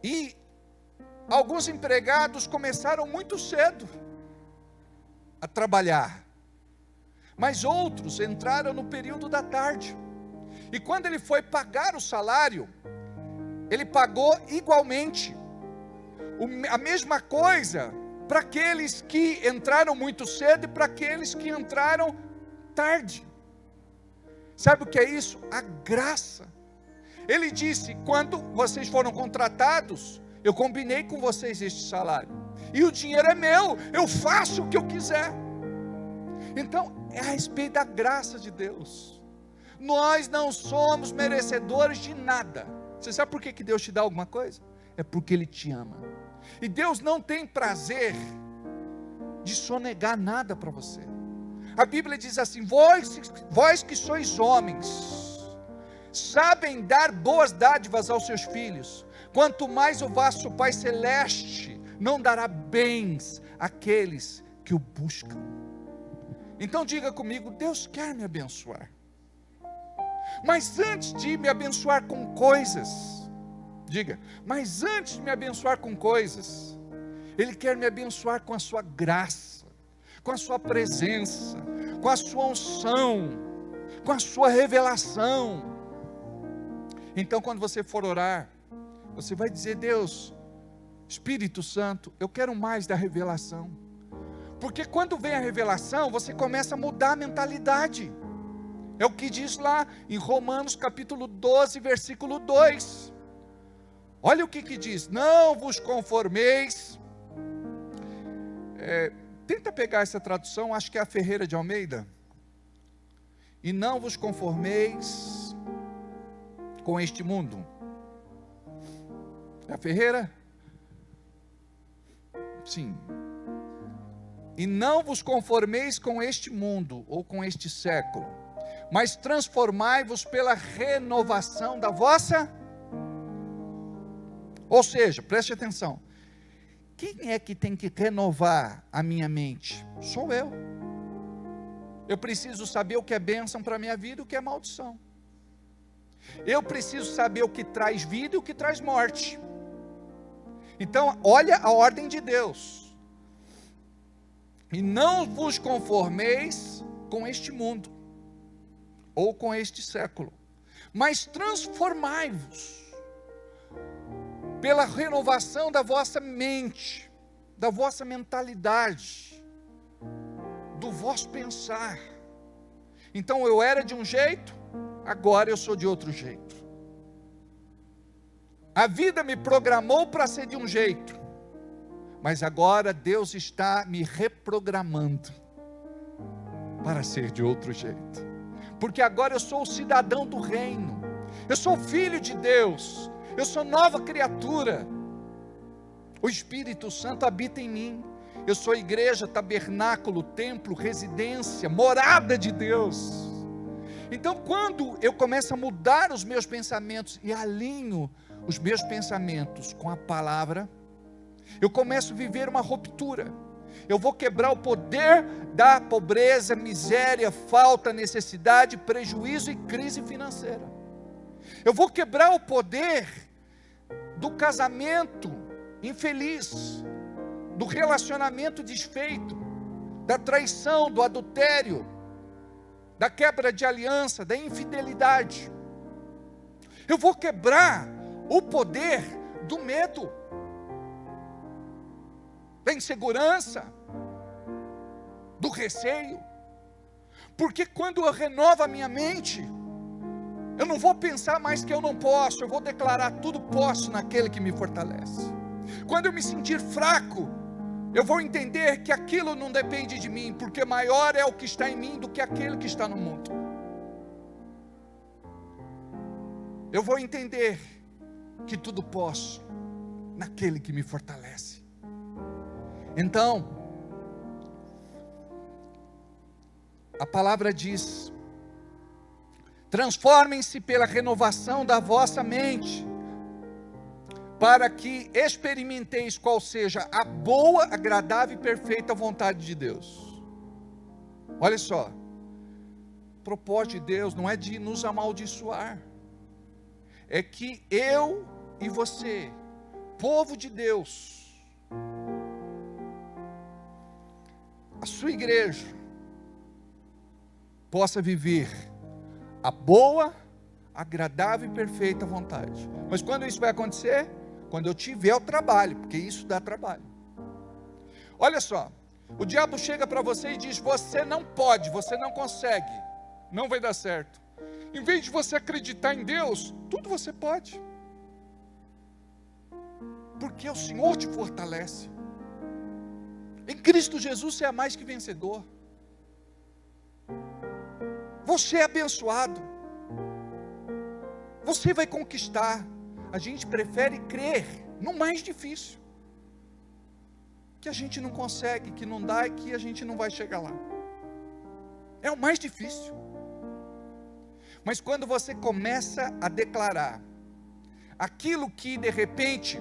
e alguns empregados começaram muito cedo a trabalhar, mas outros entraram no período da tarde. E quando ele foi pagar o salário, ele pagou igualmente. A mesma coisa para aqueles que entraram muito cedo e para aqueles que entraram tarde. Sabe o que é isso? A graça. Ele disse: quando vocês foram contratados, eu combinei com vocês este salário. E o dinheiro é meu, eu faço o que eu quiser. Então, é a respeito da graça de Deus. Nós não somos merecedores de nada. Você sabe por que Deus te dá alguma coisa? É porque Ele te ama. E Deus não tem prazer de sonegar nada para você. A Bíblia diz assim: vós que sois homens, sabem dar boas dádivas aos seus filhos, quanto mais o vosso Pai Celeste não dará bens àqueles que o buscam. Então diga comigo: Deus quer me abençoar. Mas antes de me abençoar com coisas, diga, mas antes de me abençoar com coisas, Ele quer me abençoar com a sua graça, com a sua presença, com a sua unção, com a sua revelação. Então quando você for orar, você vai dizer: Deus, Espírito Santo, eu quero mais da revelação. Porque quando vem a revelação, você começa a mudar a mentalidade. É o que diz lá em Romanos capítulo 12, versículo 2. Olha o que diz: não vos conformeis. Tenta pegar essa tradução, acho que é a Ferreira de Almeida. E não vos conformeis com este mundo. É a Ferreira? Sim. E não vos conformeis com este mundo, ou com este século, mas transformai-vos pela renovação da vossa. Ou seja, preste atenção, quem é que tem que renovar a minha mente? Sou eu. Eu preciso saber o que é bênção para a minha vida e o que é maldição. Eu preciso saber o que traz vida e o que traz morte. Então, olha a ordem de Deus. E não vos conformeis com este mundo, ou com este século, mas transformai-vos pela renovação da vossa mente, da vossa mentalidade, do vosso pensar. Então eu era de um jeito, agora eu sou de outro jeito. A vida me programou para ser de um jeito, mas agora Deus está me reprogramando para ser de outro jeito. Porque agora eu sou o cidadão do reino, eu sou filho de Deus, eu sou nova criatura. O Espírito Santo habita em mim. Eu sou igreja, tabernáculo, templo, residência, morada de Deus. Então quando eu começo a mudar os meus pensamentos e alinho os meus pensamentos com a palavra, eu começo a viver uma ruptura. Eu vou quebrar o poder da pobreza, miséria, falta, necessidade, prejuízo e crise financeira. Eu vou quebrar o poder do casamento infeliz, do relacionamento desfeito, da traição, do adultério, da quebra de aliança, da infidelidade. Eu vou quebrar o poder do medo, da insegurança, do receio. Porque quando eu renovo a minha mente, eu não vou pensar mais que eu não posso, eu vou declarar: tudo posso naquele que me fortalece. Quando eu me sentir fraco, eu vou entender que aquilo não depende de mim, porque maior é o que está em mim do que aquele que está no mundo. Eu vou entender que tudo posso naquele que me fortalece. Então, a palavra diz: transformem-se pela renovação da vossa mente, para que experimenteis qual seja a boa, agradável e perfeita vontade de Deus. Olha só, o propósito de Deus não é de nos amaldiçoar, é que eu e você, povo de Deus, a sua igreja, possa viver a boa, agradável e perfeita vontade. Mas quando isso vai acontecer? Quando eu tiver o trabalho, porque isso dá trabalho. Olha só, o diabo chega para você e diz: você não pode, você não consegue, não vai dar certo. Em vez de você acreditar em Deus, tudo você pode, porque o Senhor te fortalece. Em Cristo Jesus você é mais que vencedor. Você é abençoado. Você vai conquistar. A gente prefere crer no mais difícil, que a gente não consegue, que não dá e que a gente não vai chegar lá. É o mais difícil. Mas quando você começa a declarar aquilo que de repente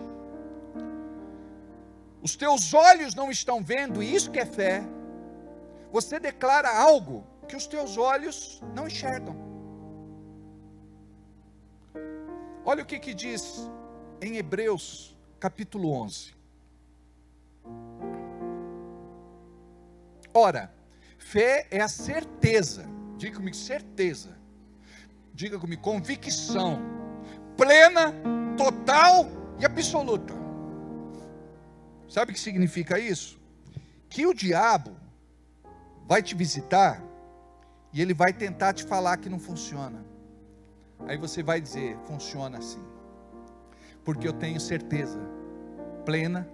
os teus olhos não estão vendo, e isso que é fé, você declara algo que os teus olhos não enxergam. Olha o que diz em Hebreus capítulo 11. Ora, fé é a certeza, diga comigo, certeza, diga comigo, convicção, plena, total e absoluta. Sabe o que significa isso? Que o diabo vai te visitar e ele vai tentar te falar que não funciona. Aí você vai dizer: funciona assim, porque eu tenho certeza plena,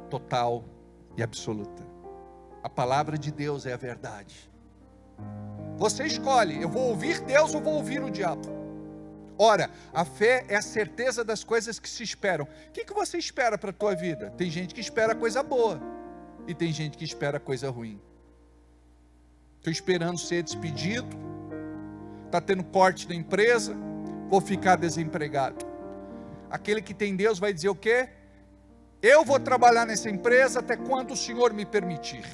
total e absoluta. A palavra de Deus é a verdade. Você escolhe: eu vou ouvir Deus ou vou ouvir o diabo? Ora, a fé é a certeza das coisas que se esperam. O que você espera para a tua vida? Tem gente que espera coisa boa e tem gente que espera coisa ruim. Estou esperando ser despedido, está tendo corte da empresa, vou ficar desempregado. Aquele que tem Deus vai dizer o quê? Eu vou trabalhar nessa empresa até quando o Senhor me permitir.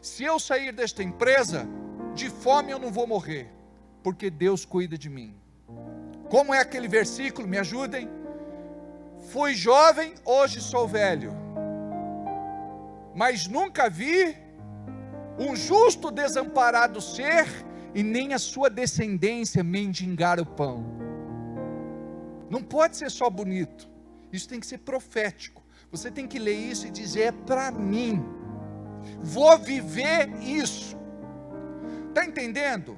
Se eu sair desta empresa, de fome eu não vou morrer, porque Deus cuida de mim. Como é aquele versículo? Me ajudem. Fui jovem, hoje sou velho, mas nunca vi um justo desamparado ser, e nem a sua descendência mendigar o pão. Não pode ser só bonito, isso tem que ser profético. Você tem que ler isso e dizer: é para mim, vou viver isso. Está entendendo?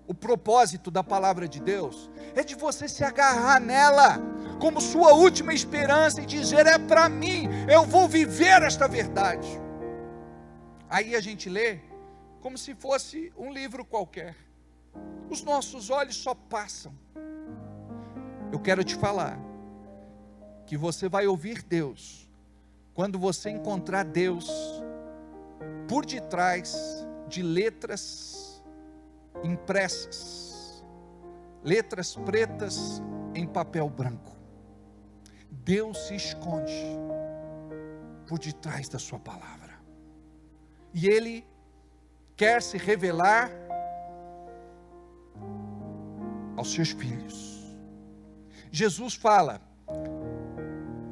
O propósito da palavra de Deus é de você se agarrar nela como sua última esperança e dizer: é para mim, eu vou viver esta verdade. Aí a gente lê como se fosse um livro qualquer. Os nossos olhos só passam. Eu quero te falar que você vai ouvir Deus quando você encontrar Deus por detrás de letras impressas, letras pretas em papel branco. Deus se esconde por detrás da sua palavra, e Ele quer se revelar aos seus filhos. Jesus fala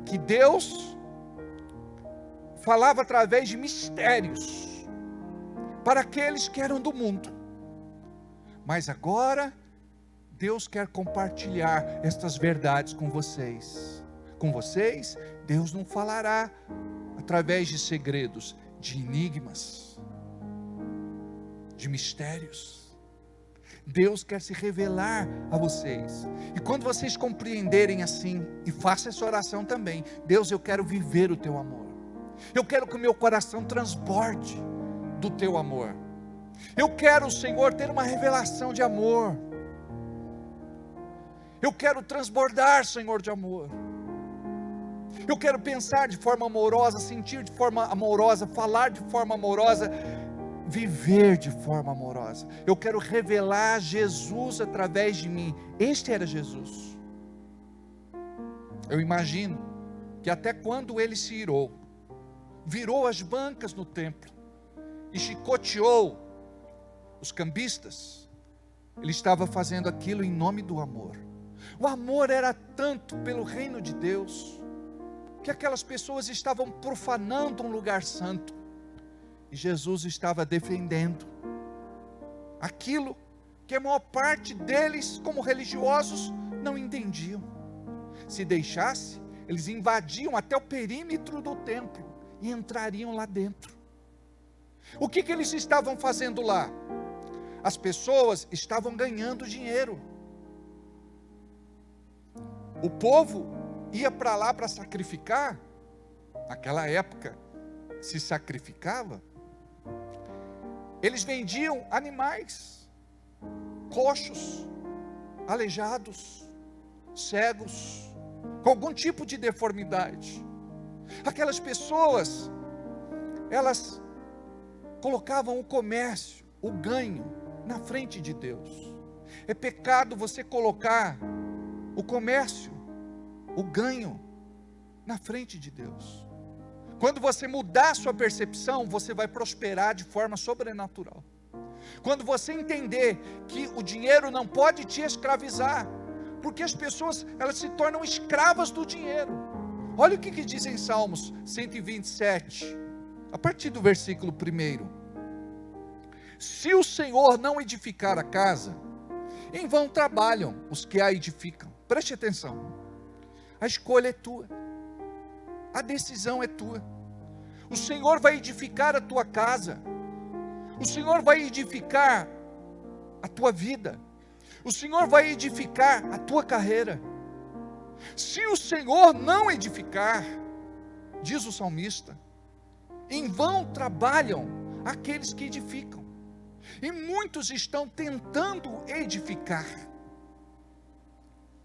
que Deus falava através de mistérios para aqueles que eram do mundo, mas agora Deus quer compartilhar estas verdades com vocês. Com vocês, Deus não falará através de segredos, de enigmas, de mistérios. Deus quer se revelar a vocês, e quando vocês compreenderem assim, e faça essa oração também: Deus, eu quero viver o teu amor, eu quero que o meu coração transborde do teu amor, eu quero, Senhor, ter uma revelação de amor, eu quero transbordar, Senhor, de amor, eu quero pensar de forma amorosa, sentir de forma amorosa, falar de forma amorosa, viver de forma amorosa. Eu quero revelar Jesus através de mim. Este era Jesus. Eu imagino que até quando ele se irou, virou as bancas no templo e chicoteou os cambistas, ele estava fazendo aquilo em nome do amor. O amor era tanto pelo reino de Deus, que aquelas pessoas estavam profanando um lugar santo, e Jesus estava defendendo aquilo que a maior parte deles, como religiosos, não entendiam. Se deixasse, eles invadiam até o perímetro do templo e entrariam lá dentro. O que eles estavam fazendo lá? As pessoas estavam ganhando dinheiro. O povo ia para lá para sacrificar. Naquela época se sacrificava. Eles vendiam animais, coxos, aleijados, cegos, com algum tipo de deformidade. Aquelas pessoas, elas colocavam o comércio, o ganho, na frente de Deus. É pecado você colocar o comércio, o ganho, na frente de Deus. Quando você mudar a sua percepção, você vai prosperar de forma sobrenatural. Quando você entender que o dinheiro não pode te escravizar, porque as pessoas, elas se tornam escravas do dinheiro. Olha o que diz em Salmos 127, a partir do versículo 1. Se o Senhor não edificar a casa, em vão trabalham os que a edificam. Preste atenção, a escolha é tua, a decisão é tua. O Senhor vai edificar a tua casa, o Senhor vai edificar a tua vida, o Senhor vai edificar a tua carreira. Se o Senhor não edificar, diz o salmista, em vão trabalham aqueles que edificam. E muitos estão tentando edificar,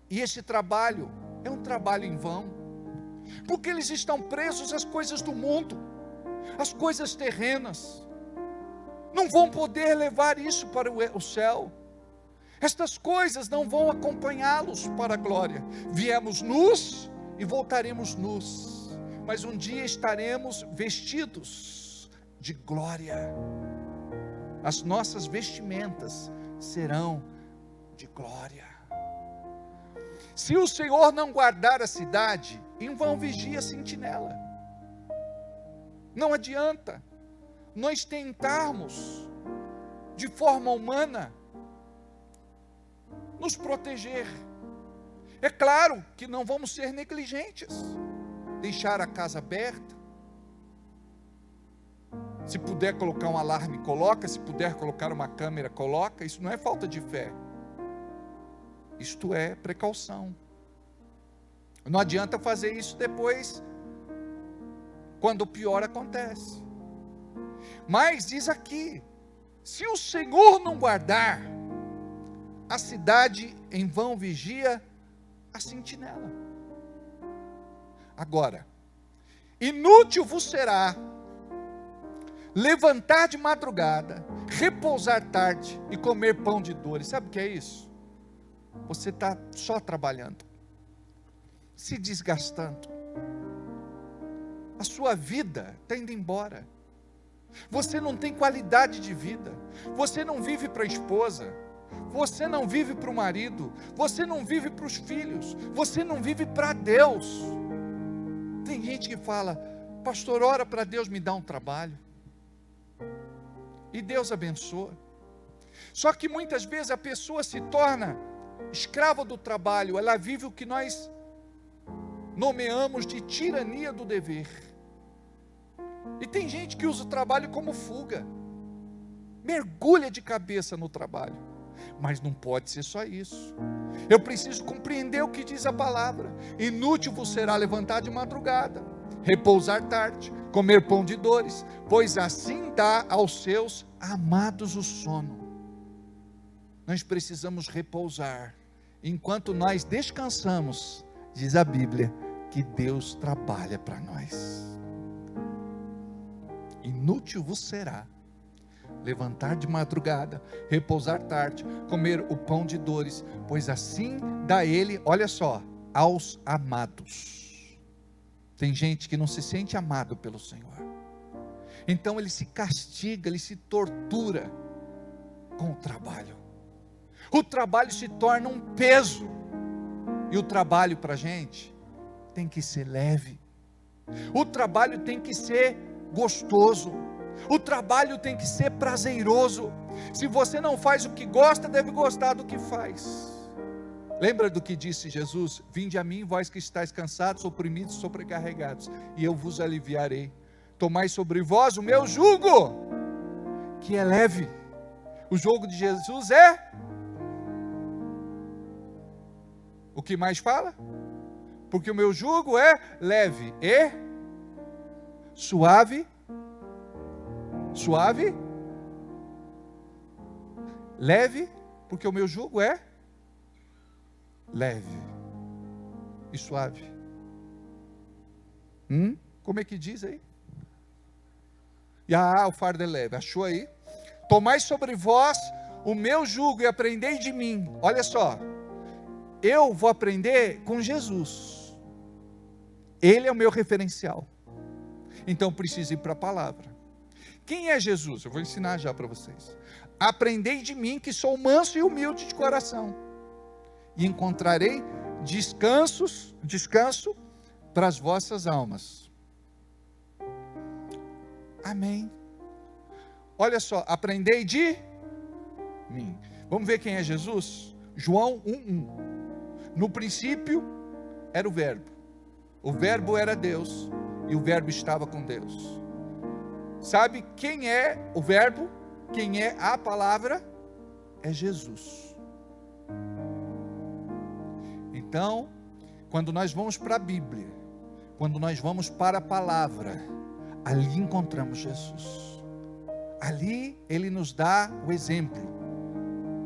e esse trabalho é um trabalho em vão, porque eles estão presos às coisas do mundo, às coisas terrenas, não vão poder levar isso para o céu. Estas coisas não vão acompanhá-los para a glória. Viemos nus e voltaremos nus, mas um dia estaremos vestidos de glória. As nossas vestimentas serão de glória. Se o Senhor não guardar a cidade, em vão vigia a sentinela. Não adianta nós tentarmos, de forma humana, nos proteger. É claro que não vamos ser negligentes, deixar a casa aberta. Se puder colocar um alarme, coloca. Se puder colocar uma câmera, coloca. Isso não é falta de fé, isto é precaução. Não adianta fazer isso depois, quando o pior acontece. Mas diz aqui, se o Senhor não guardar a cidade, em vão vigia a sentinela. Agora, inútil vos será levantar de madrugada, repousar tarde e comer pão de dores. Sabe o que é isso? Você está só trabalhando, se desgastando, a sua vida está indo embora, você não tem qualidade de vida, você não vive para a esposa, você não vive para o marido, você não vive para os filhos, você não vive para Deus. Tem gente que fala, pastor, ora para Deus me dar um trabalho, e Deus abençoa. Só que muitas vezes a pessoa se torna escrava do trabalho, ela vive o que nós nomeamos de tirania do dever. E tem gente que usa o trabalho como fuga, mergulha de cabeça no trabalho, mas não pode ser só isso. Eu preciso compreender o que diz a palavra. Inútil vos será levantar de madrugada, repousar tarde, comer pão de dores, pois assim dá aos seus amados o sono. Nós precisamos repousar. Enquanto nós descansamos, diz a Bíblia, que Deus trabalha para nós. Inútil vos será levantar de madrugada, repousar tarde, comer o pão de dores, pois assim dá Ele, olha só, aos amados. Tem gente que não se sente amado pelo Senhor, então ele se castiga, ele se tortura com o trabalho. O trabalho se torna um peso, e o trabalho para a gente tem que ser leve, o trabalho tem que ser gostoso, o trabalho tem que ser prazeroso. Se você não faz o que gosta, deve gostar do que faz. Lembra do que disse Jesus? Vinde a mim, vós que estáis cansados, oprimidos, sobrecarregados, e eu vos aliviarei. Tomai sobre vós o meu jugo, que é leve. O jugo de Jesus é... O que mais fala? Porque o meu jugo é leve e suave. Suave. Leve, porque o meu jugo é leve e suave. Como é que diz aí? O fardo é leve. Achou aí? Tomai sobre vós o meu jugo e aprendei de mim. Olha só. Eu vou aprender com Jesus. Ele é o meu referencial. Então preciso ir para a palavra. Quem é Jesus? Eu vou ensinar já para vocês. Aprendei de mim, que sou manso e humilde de coração, e encontrarei descanso para as vossas almas. Amém. Olha só, aprendei de mim. Vamos ver quem é Jesus? João 1:1. No princípio era o verbo era Deus, e o verbo estava com Deus. Sabe quem é o verbo? Quem é a palavra? É Jesus. Então, quando nós vamos para a Bíblia, quando nós vamos para a palavra, ali encontramos Jesus. Ali Ele nos dá o exemplo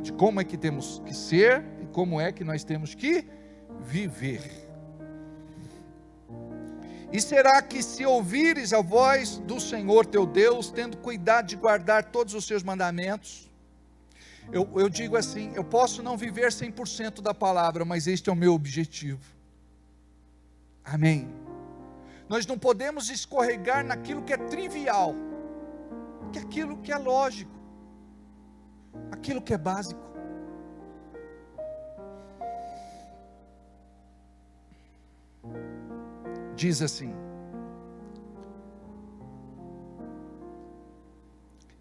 de como é que temos que ser e como é que nós temos que viver. E será que se ouvires a voz do Senhor teu Deus, tendo cuidado de guardar todos os seus mandamentos, eu digo assim, eu posso não viver 100% da palavra, mas este é o meu objetivo. Amém. Nós não podemos escorregar naquilo que é trivial, que é aquilo que é lógico, aquilo que é básico. Diz assim: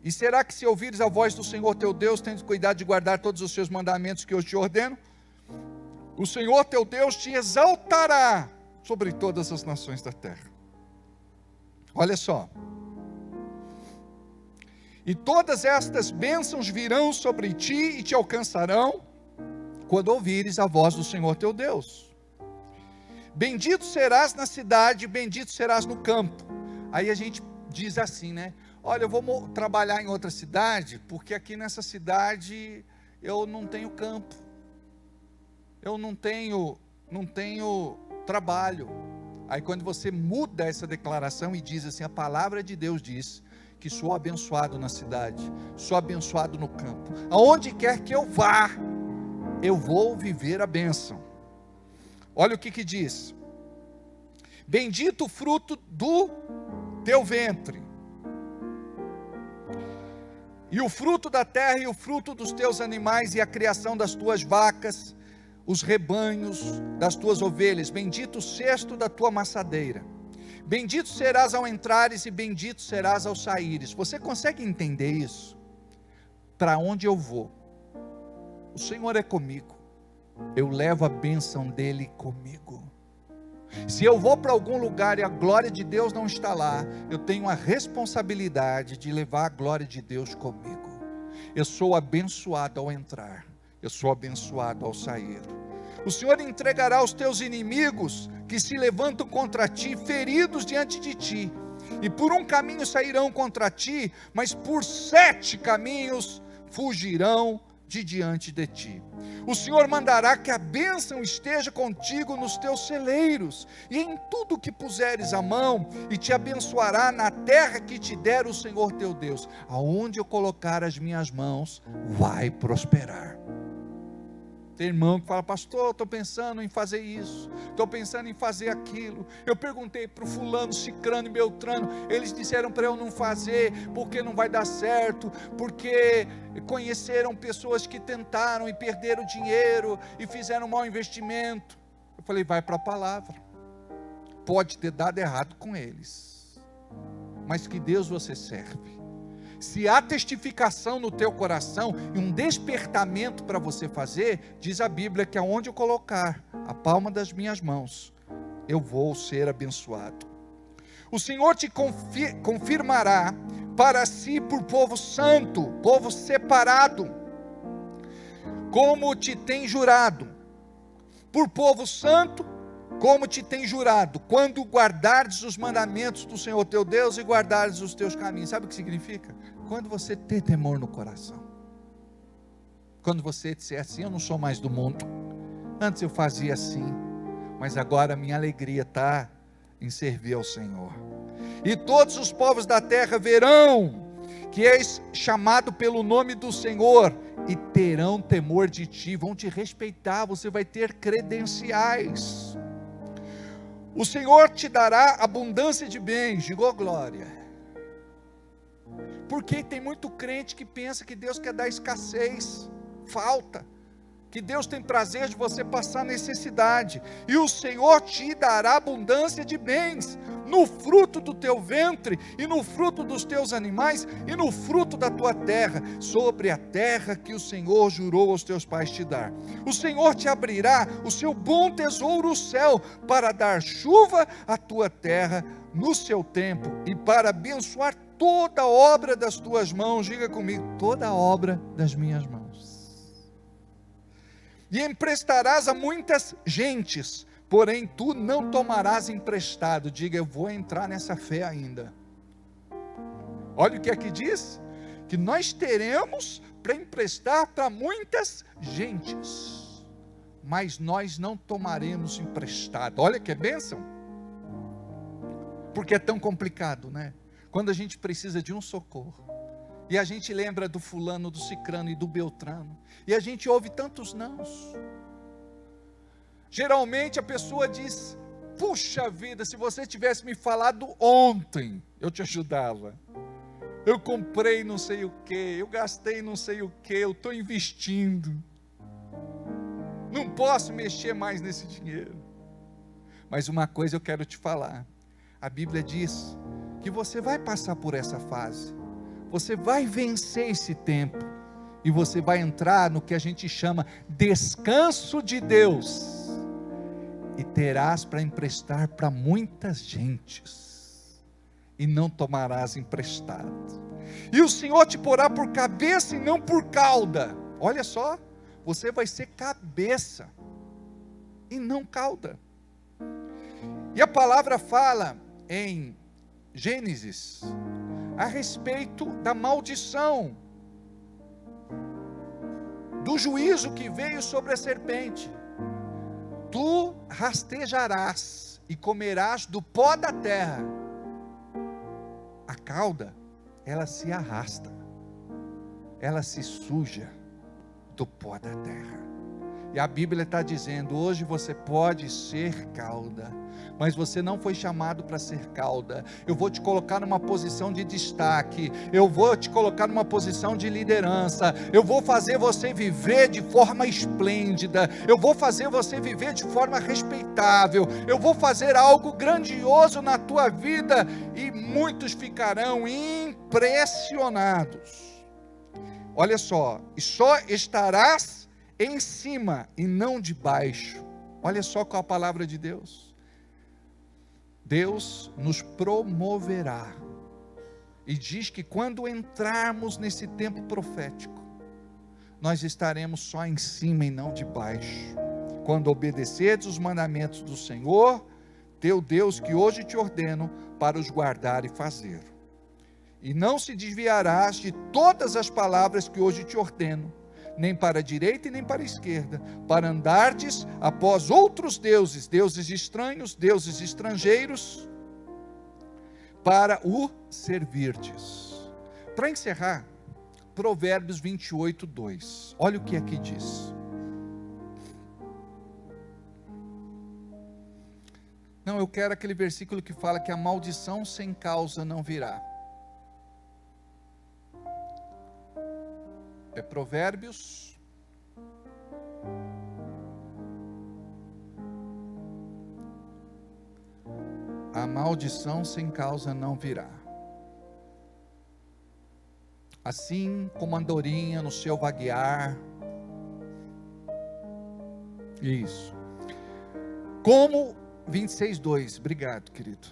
e será que se ouvires a voz do Senhor teu Deus, tens cuidado de guardar todos os seus mandamentos que eu te ordeno, o Senhor teu Deus te exaltará sobre todas as nações da terra. Olha só. E todas estas bênçãos virão sobre ti e te alcançarão quando ouvires a voz do Senhor teu Deus. Bendito serás na cidade, bendito serás no campo. Aí a gente diz assim, né? Olha, eu vou trabalhar em outra cidade, porque aqui nessa cidade eu não tenho campo. Eu não tenho trabalho. Aí quando você muda essa declaração e diz assim, a palavra de Deus diz que sou abençoado na cidade, sou abençoado no campo. Aonde quer que eu vá, eu vou viver a bênção. Olha o que diz: bendito o fruto do teu ventre, e o fruto da terra, e o fruto dos teus animais, e a criação das tuas vacas, os rebanhos das tuas ovelhas. Bendito o cesto da tua maçadeira. Bendito serás ao entrares, e bendito serás ao saíres. Você consegue entender isso? Para onde eu vou, o Senhor é comigo. Eu levo a bênção dele comigo. Se eu vou para algum lugar e a glória de Deus não está lá, eu tenho a responsabilidade de levar a glória de Deus comigo. Eu sou abençoado ao entrar, eu sou abençoado ao sair. O Senhor entregará os teus inimigos que se levantam contra ti, feridos diante de ti. E por um caminho sairão contra ti, mas por 7 caminhos fugirão de diante de ti. O Senhor mandará que a bênção esteja contigo nos teus celeiros, e em tudo que puseres a mão, e te abençoará na terra que te der o Senhor teu Deus. Aonde eu colocar as minhas mãos, vai prosperar. Tem irmão que fala, pastor, estou pensando em fazer isso, estou pensando em fazer aquilo. Eu perguntei para o fulano, cicrano e beltrano, eles disseram para eu não fazer, porque não vai dar certo, porque conheceram pessoas que tentaram e perderam dinheiro, e fizeram um mau investimento. Eu falei, vai para a palavra. Pode ter dado errado com eles, mas que Deus você serve. Se há testificação no teu coração e um despertamento para você fazer, diz a Bíblia que aonde eu colocar a palma das minhas mãos, eu vou ser abençoado. O Senhor te confirmará para si por povo santo, povo separado, como te tem jurado. Por povo santo, como te tem jurado, quando guardardes os mandamentos do Senhor teu Deus e guardardes os teus caminhos. Sabe o que significa? Quando você ter temor no coração. Quando você disser assim, eu não sou mais do mundo. Antes eu fazia assim, mas agora a minha alegria está em servir ao Senhor. E todos os povos da terra verão que és chamado pelo nome do Senhor e terão temor de ti, vão te respeitar, você vai ter credenciais. O Senhor te dará abundância de bens, digo glória. Porque tem muito crente que pensa que Deus quer dar escassez, falta, que Deus tem prazer de você passar necessidade, e o Senhor te dará abundância de bens, no fruto do teu ventre, e no fruto dos teus animais, e no fruto da tua terra, sobre a terra que o Senhor jurou aos teus pais te dar. O Senhor te abrirá o seu bom tesouro, o céu, para dar chuva à tua terra no seu tempo, e para abençoar toda a obra das tuas mãos. Diga comigo, toda a obra das minhas mãos. E emprestarás a muitas gentes, porém tu não tomarás emprestado. Diga, eu vou entrar nessa fé ainda. Olha o que aqui diz, que nós teremos para emprestar para muitas gentes, mas nós não tomaremos emprestado. Olha que bênção, porque é tão complicado, né? Quando a gente precisa de um socorro, e a gente lembra do fulano, do cicrano e do beltrano, e a gente ouve tantos nãos. Geralmente a pessoa diz, puxa vida, se você tivesse me falado ontem, eu te ajudava. Eu comprei não sei o que, eu gastei não sei o que, eu estou investindo. Não posso mexer mais nesse dinheiro. Mas uma coisa eu quero te falar, a Bíblia diz que você vai passar por essa fase. Você vai vencer esse tempo, e você vai entrar no que a gente chama descanso de Deus, e terás para emprestar para muitas gentes, e não tomarás emprestado. E o Senhor te porá por cabeça e não por cauda. Olha só, você vai ser cabeça e não cauda. E a palavra fala em Gênesis a respeito da maldição, do juízo que veio sobre a serpente. Tu rastejarás e comerás do pó da terra. A cauda, ela se arrasta, ela se suja do pó da terra. E a Bíblia está dizendo, hoje você pode ser cauda, mas você não foi chamado para ser cauda. Eu vou te colocar numa posição de destaque, eu vou te colocar numa posição de liderança, eu vou fazer você viver de forma esplêndida, eu vou fazer você viver de forma respeitável, eu vou fazer algo grandioso na tua vida, e muitos ficarão impressionados. Olha só, e só estarás em cima e não debaixo. Olha só qual a palavra de Deus. Deus nos promoverá, e diz que quando entrarmos nesse tempo profético, nós estaremos só em cima e não debaixo, quando obedecerdes os mandamentos do Senhor teu Deus, que hoje te ordeno para os guardar e fazer. E não se desviarás de todas as palavras que hoje te ordeno, nem para a direita e nem para a esquerda, para andardes após outros deuses, deuses estranhos, deuses estrangeiros, para o servirdes. Para encerrar, Provérbios 28, 2. Olha o que aqui diz. Não, eu quero aquele versículo que fala que a maldição sem causa não virá. É Provérbios. A maldição sem causa não virá. assim como andorinha no seu vaguear. Isso. Como 26:2, obrigado, querido.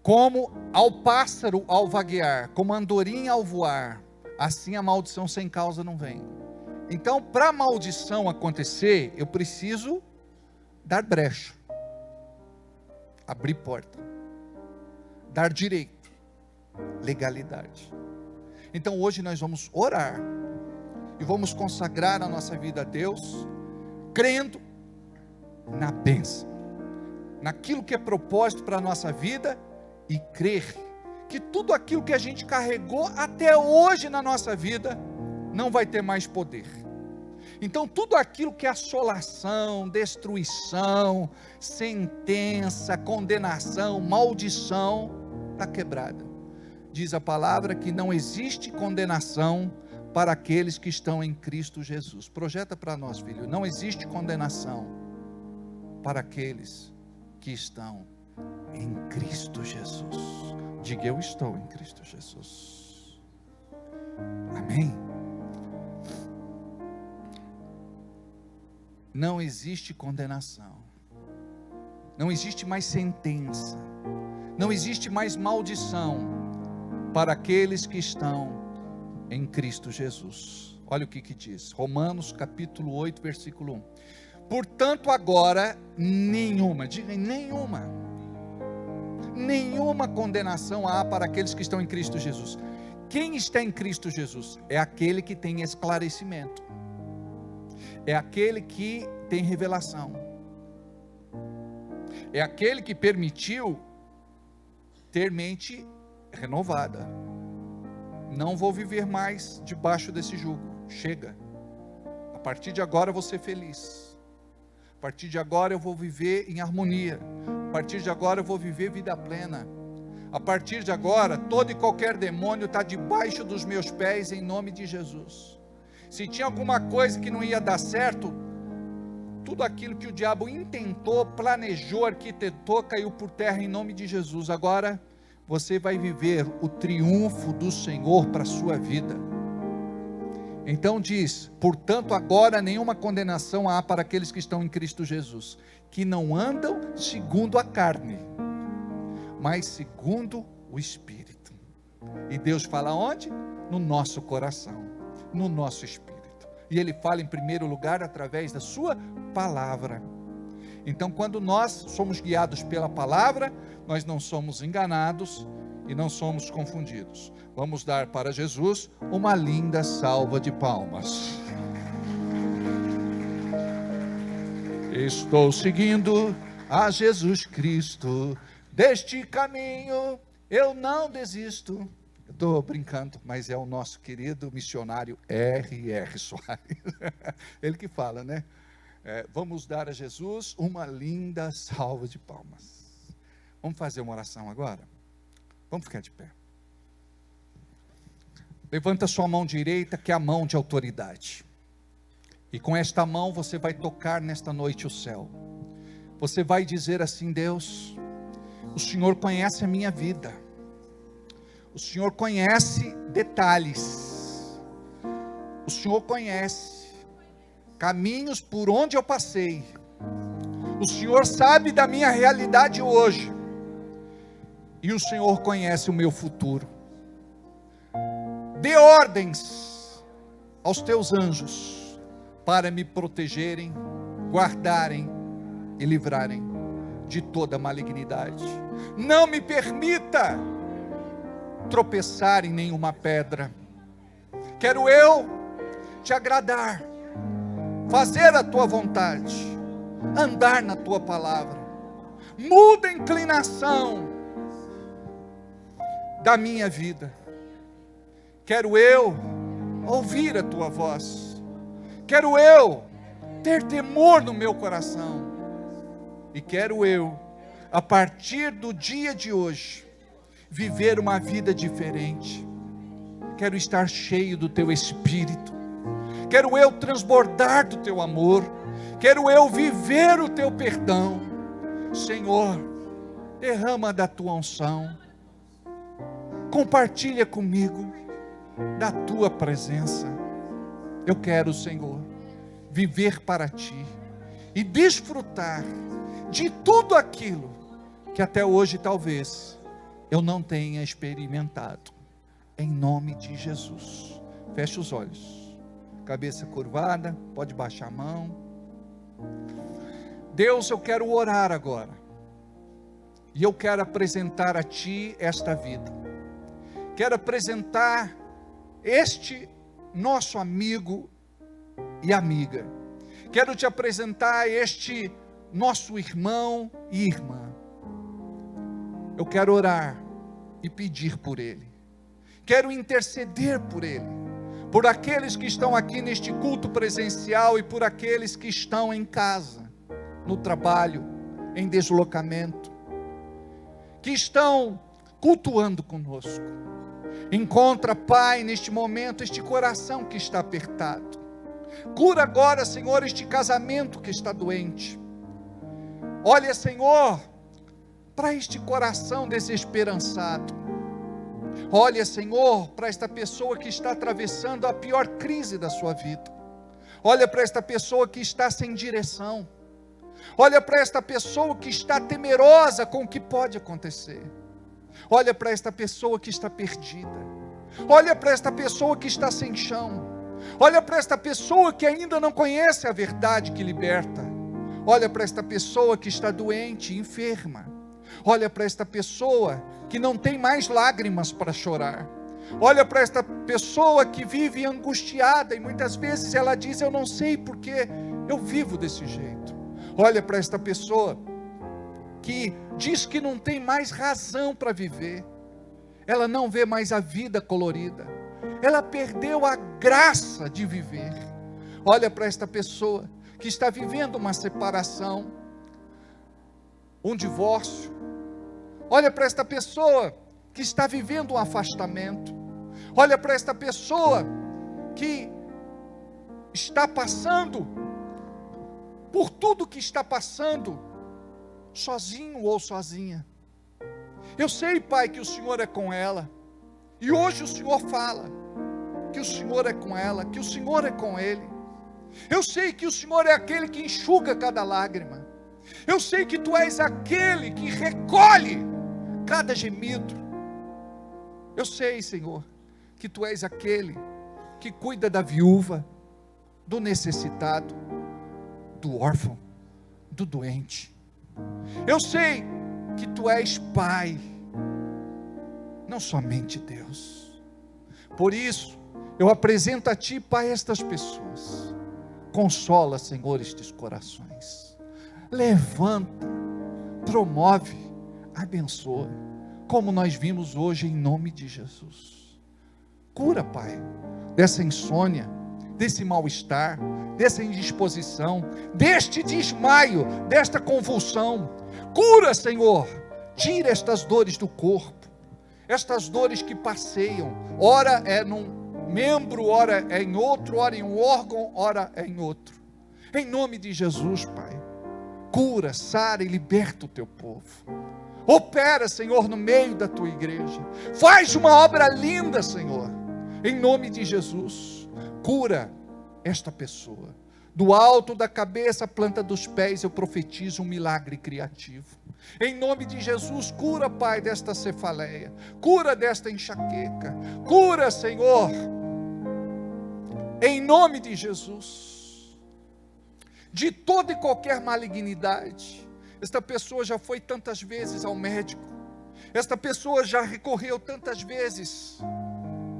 Como ao pássaro ao vaguear, como a andorinha ao voar, assim a maldição sem causa não vem. Então, para a maldição acontecer, eu preciso dar brecha, abrir porta, dar direito, legalidade. Então hoje nós vamos orar e vamos consagrar a nossa vida a Deus, crendo na bênção, naquilo que é propósito para a nossa vida, e crer que tudo aquilo que a gente carregou até hoje na nossa vida não vai ter mais poder. Então tudo aquilo que é assolação, destruição, sentença, condenação, maldição, está quebrada. Diz a palavra que não existe condenação para aqueles que estão em Cristo Jesus. Projeta para nós, filho, não existe condenação para aqueles que estão em Cristo Jesus. Diga, eu estou em Cristo Jesus. Amém? Não existe condenação, não existe mais sentença, não existe mais maldição para aqueles que estão em Cristo Jesus. Olha o que diz, Romanos capítulo 8, versículo 1. Portanto agora, nenhuma, diga nenhuma condenação há para aqueles que estão em Cristo Jesus. Quem está em Cristo Jesus? É aquele que tem esclarecimento, é aquele que tem revelação, é aquele que permitiu ter mente renovada. Não vou viver mais debaixo desse jugo, chega, a partir de agora eu vou ser feliz, a partir de agora eu vou viver em harmonia, a partir de agora eu vou viver vida plena, a partir de agora todo e qualquer demônio está debaixo dos meus pés em nome de Jesus. Se tinha alguma coisa que não ia dar certo, tudo aquilo que o diabo intentou, planejou, arquitetou, caiu por terra em nome de Jesus. Agora você vai viver o triunfo do Senhor para a sua vida. Então diz, portanto agora nenhuma condenação há para aqueles que estão em Cristo Jesus, que não andam segundo a carne, mas segundo o Espírito. E Deus fala onde? No nosso coração, no nosso espírito. E Ele fala em primeiro lugar através da sua palavra. Então quando nós somos guiados pela palavra, nós não somos enganados e não somos confundidos. Vamos dar para Jesus uma linda salva de palmas. Estou seguindo a Jesus Cristo, deste caminho eu não desisto. Eu estou brincando, mas é o nosso querido missionário R.R. Soares. Ele que fala, né? Vamos dar a Jesus uma linda salva de palmas. Vamos fazer uma oração agora? Vamos ficar de pé. Levanta sua mão direita, que é a mão de autoridade. E com esta mão você vai tocar nesta noite o céu. Você vai dizer assim: Deus, o Senhor conhece a minha vida. O Senhor conhece detalhes. O Senhor conhece caminhos por onde eu passei. O Senhor sabe da minha realidade hoje. E o Senhor conhece o meu futuro. Dê ordens aos teus anjos para me protegerem, guardarem e livrarem de toda malignidade. Não me permita tropeçar em nenhuma pedra. Quero eu te agradar, fazer a tua vontade, andar na tua palavra. Muda a inclinação da minha vida. Quero eu ouvir a tua voz. Quero eu ter temor no meu coração. E quero eu, a partir do dia de hoje, viver uma vida diferente. Quero estar cheio do teu Espírito. Quero eu transbordar do teu amor. Quero eu viver o teu perdão. Senhor, derrama da tua unção. Compartilha comigo. da tua presença. Eu quero, Senhor, viver para ti e desfrutar de tudo aquilo que até hoje talvez eu não tenha experimentado. Em nome de Jesus. Feche os olhos. Cabeça curvada, pode baixar a mão. Deus, eu quero orar agora. E eu quero apresentar a ti esta vida. Quero apresentar este nosso amigo e amiga. Quero te apresentar este nosso irmão e irmã. Eu quero orar e pedir por ele. Quero interceder por ele, por aqueles que estão aqui neste culto presencial e por aqueles que estão em casa, no trabalho, em deslocamento, que estão cultuando conosco. Encontra, Pai, neste momento, este coração que está apertado. Cura agora, Senhor, este casamento que está doente. Olha, Senhor, para este coração desesperançado. Olha, Senhor, para esta pessoa que está atravessando a pior crise da sua vida. Olha para esta pessoa que está sem direção. Olha para esta pessoa que está temerosa com o que pode acontecer. Olha para esta pessoa que está perdida. Olha para esta pessoa que está sem chão. Olha para esta pessoa que ainda não conhece a verdade que liberta. Olha para esta pessoa que está doente, enferma. Olha para esta pessoa que não tem mais lágrimas para chorar. Olha para esta pessoa que vive angustiada e muitas vezes ela diz: eu não sei porque eu vivo desse jeito. Olha para esta pessoa que diz que não tem mais razão para viver. Ela não vê mais a vida colorida. Ela perdeu a graça de viver. Olha para esta pessoa que está vivendo uma separação, um divórcio. Olha para esta pessoa que está vivendo um afastamento. Olha para esta pessoa que está passando por tudo que está passando, sozinho ou sozinha. Eu sei, Pai, que o Senhor é com ela. E hoje o Senhor fala que o Senhor é com ela, que o Senhor é com ele. Eu sei que o Senhor é aquele que enxuga cada lágrima. Eu sei que Tu és aquele que recolhe cada gemido. Eu sei, Senhor, que Tu és aquele que cuida da viúva, do necessitado, do órfão, do doente. Eu sei que Tu és Pai, não somente Deus. Por isso, eu apresento a Ti, Pai, estas pessoas. Consola, Senhor, estes corações. Levanta, promove, abençoa, como nós vimos hoje, em nome de Jesus. Cura, Pai, dessa insônia, desse mal-estar, dessa indisposição, deste desmaio, desta convulsão. Cura, Senhor, tira estas dores do corpo, estas dores que passeiam, ora é num membro, ora é em outro, ora em um órgão, ora é em outro. Em nome de Jesus, Pai, cura, sara e liberta o Teu povo. Opera, Senhor, no meio da Tua igreja. Faz uma obra linda, Senhor, em nome de Jesus. Cura esta pessoa. Do alto da cabeça à planta dos pés, eu profetizo um milagre criativo. Em nome de Jesus, cura, Pai, desta cefaleia. Cura desta enxaqueca. Cura, Senhor, em nome de Jesus, de toda e qualquer malignidade. Esta pessoa já foi tantas vezes ao médico. Esta pessoa já recorreu tantas vezes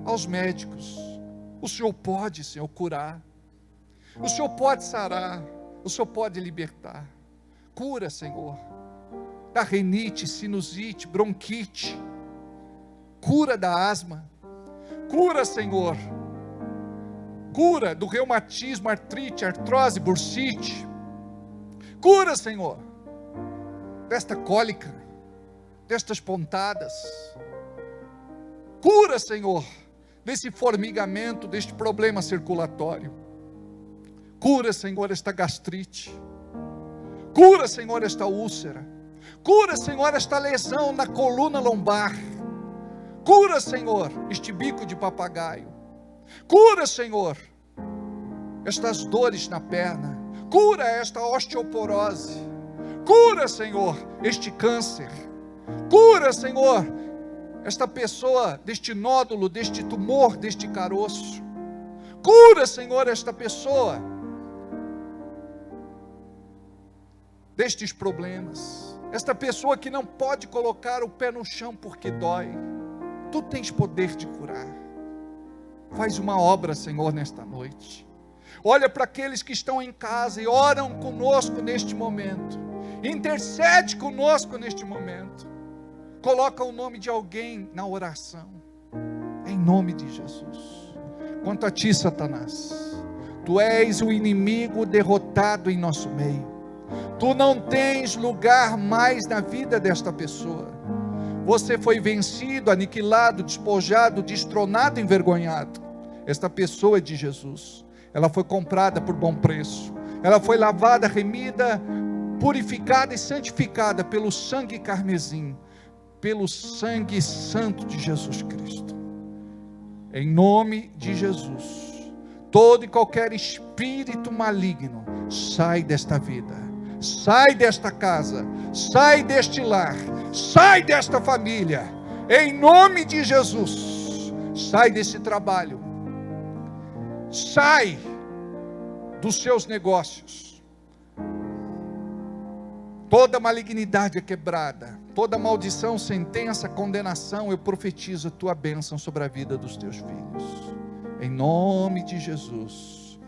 aos médicos. O Senhor pode, Senhor, curar. O Senhor pode sarar. O Senhor pode libertar. Cura, Senhor, da rinite, sinusite, bronquite. Cura da asma. Cura, Senhor. Cura do reumatismo, artrite, artrose, bursite. Cura, Senhor, desta cólica, destas pontadas. Cura, Senhor, desse formigamento, deste problema circulatório. Cura, Senhor, esta gastrite. Cura, Senhor, esta úlcera. Cura, Senhor, esta lesão na coluna lombar. Cura, Senhor, este bico de papagaio. Cura, Senhor, estas dores na perna. Cura esta osteoporose. Cura, Senhor, este câncer. Cura, Senhor, esta pessoa deste nódulo, deste tumor, deste caroço. Cura, Senhor, esta pessoa destes problemas. Esta pessoa que não pode colocar o pé no chão porque dói. Tu tens poder de curar. Faz uma obra, Senhor, nesta noite. Olha para aqueles que estão em casa e oram conosco neste momento. Intercede conosco neste momento. Coloca o nome de alguém na oração. Em nome de Jesus. Quanto a ti, Satanás, tu és o inimigo derrotado em nosso meio. Tu não tens lugar mais na vida desta pessoa. Você foi vencido, aniquilado, despojado, destronado, envergonhado. Esta pessoa é de Jesus. Ela foi comprada por bom preço. Ela foi lavada, remida, purificada e santificada pelo sangue carmesim, pelo sangue santo de Jesus Cristo. Em nome de Jesus, todo e qualquer espírito maligno sai desta vida, sai desta casa, sai deste lar, sai desta família, em nome de Jesus. Sai desse trabalho, sai dos seus negócios. Toda malignidade é quebrada, toda maldição, sentença, condenação, eu profetizo a tua bênção sobre a vida dos teus filhos, em nome de Jesus,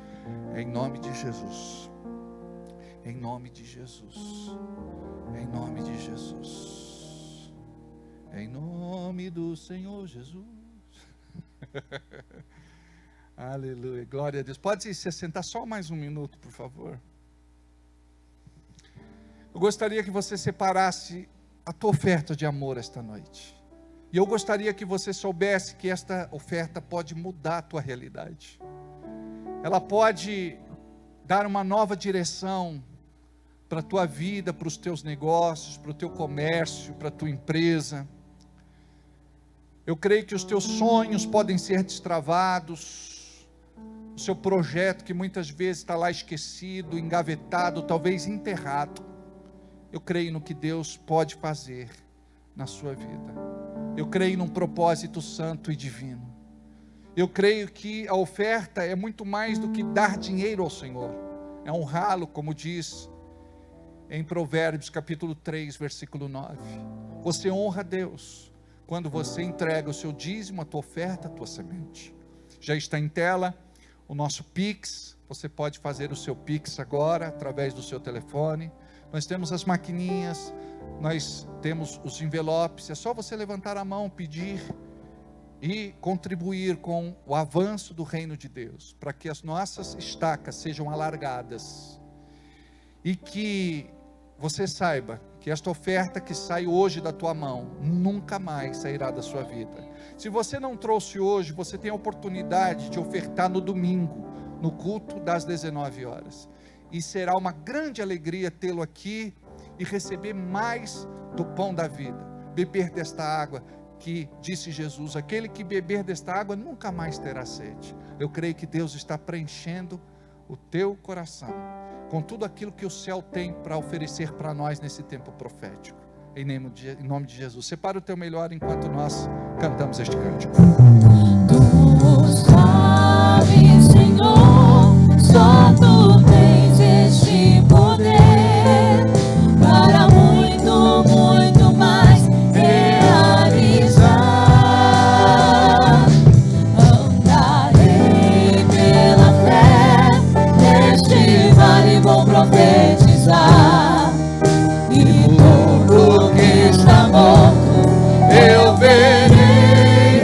em nome de Jesus, em nome de Jesus, em nome de Jesus, em nome do Senhor Jesus. Aleluia, glória a Deus. Pode se sentar só mais um minuto, por favor. Eu gostaria que você separasse a tua oferta de amor esta noite. E eu gostaria que você soubesse que esta oferta pode mudar a tua realidade. Ela pode dar uma nova direção para a tua vida, para os teus negócios, para o teu comércio, para a tua empresa. Eu creio que os teus sonhos podem ser destravados. O seu projeto que muitas vezes está lá esquecido, engavetado, talvez enterrado. Eu creio no que Deus pode fazer na sua vida. Eu creio num propósito santo e divino. Eu creio que a oferta é muito mais do que dar dinheiro ao Senhor. É honrá-lo, como diz em Provérbios capítulo 3, versículo 9. Você honra a Deus quando você entrega o seu dízimo, a tua oferta, a tua semente. Já está em tela o nosso Pix. Você pode fazer o seu Pix agora, através do seu telefone. Nós temos as maquininhas, nós temos os envelopes. É só você levantar a mão, pedir e contribuir com o avanço do reino de Deus, para que as nossas estacas sejam alargadas. E que você saiba que esta oferta que sai hoje da tua mão, nunca mais sairá da sua vida. Se você não trouxe hoje, você tem a oportunidade de ofertar no domingo, no culto das 19 horas. E será uma grande alegria tê-lo aqui e receber mais do pão da vida, beber desta água que disse Jesus, aquele que beber desta água nunca mais terá sede. Eu creio que Deus está preenchendo o teu coração com tudo aquilo que o céu tem para oferecer para nós nesse tempo profético, em nome de Jesus. Separa o teu melhor enquanto nós cantamos este cântico. Tu sabes, Senhor, só Tu tens este poder para muito, muito mais realizar. Andarei pela fé, neste vale vou profetizar, e tudo que está morto eu verei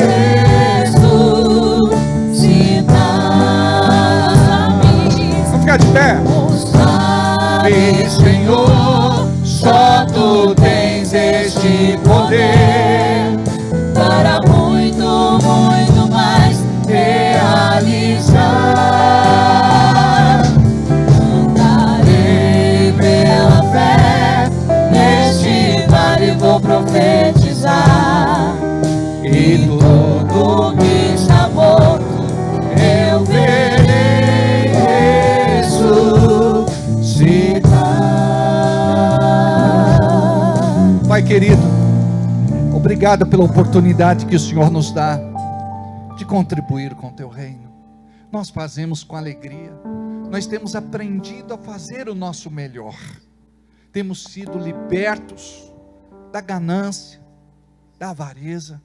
obrigado pela oportunidade que o Senhor nos dá de contribuir com o teu reino. Nós fazemos com alegria. Nós temos aprendido a fazer o nosso melhor. Temos sido libertos da ganância, da avareza,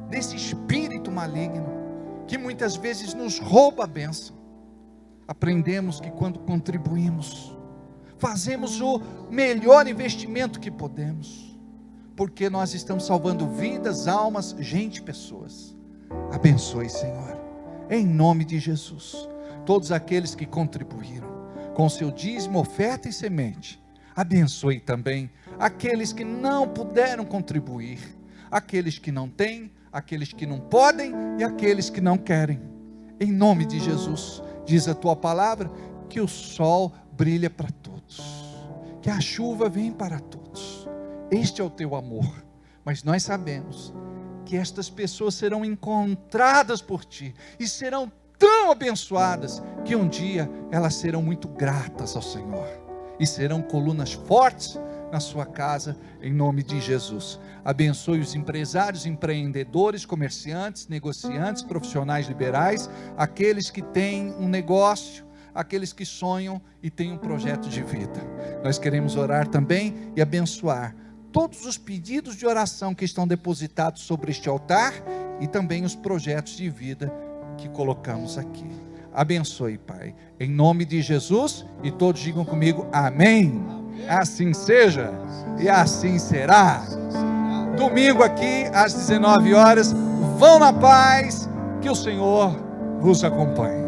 desse espírito maligno que muitas vezes nos rouba a bênção. Aprendemos que quando contribuímos, fazemos o melhor investimento que podemos, porque nós estamos salvando vidas, almas, gente, pessoas. Abençoe, Senhor, em nome de Jesus, todos aqueles que contribuíram com seu dízimo, oferta e semente. Abençoe também aqueles que não puderam contribuir, aqueles que não têm, aqueles que não podem e aqueles que não querem. Em nome de Jesus, diz a tua palavra que o sol brilha para todos, que a chuva vem para todos. Este é o teu amor, mas nós sabemos que estas pessoas serão encontradas por ti e serão tão abençoadas que um dia elas serão muito gratas ao Senhor e serão colunas fortes na sua casa, em nome de Jesus. Abençoe os empresários, empreendedores, comerciantes, negociantes, profissionais liberais, aqueles que têm um negócio, aqueles que sonham e têm um projeto de vida. Nós queremos orar também e abençoar todos os pedidos de oração que estão depositados sobre este altar e também os projetos de vida que colocamos aqui. Abençoe, Pai, em nome de Jesus, e todos digam comigo, amém. Assim seja e assim será. Domingo aqui às 19 horas, vão na paz, que o Senhor vos acompanhe.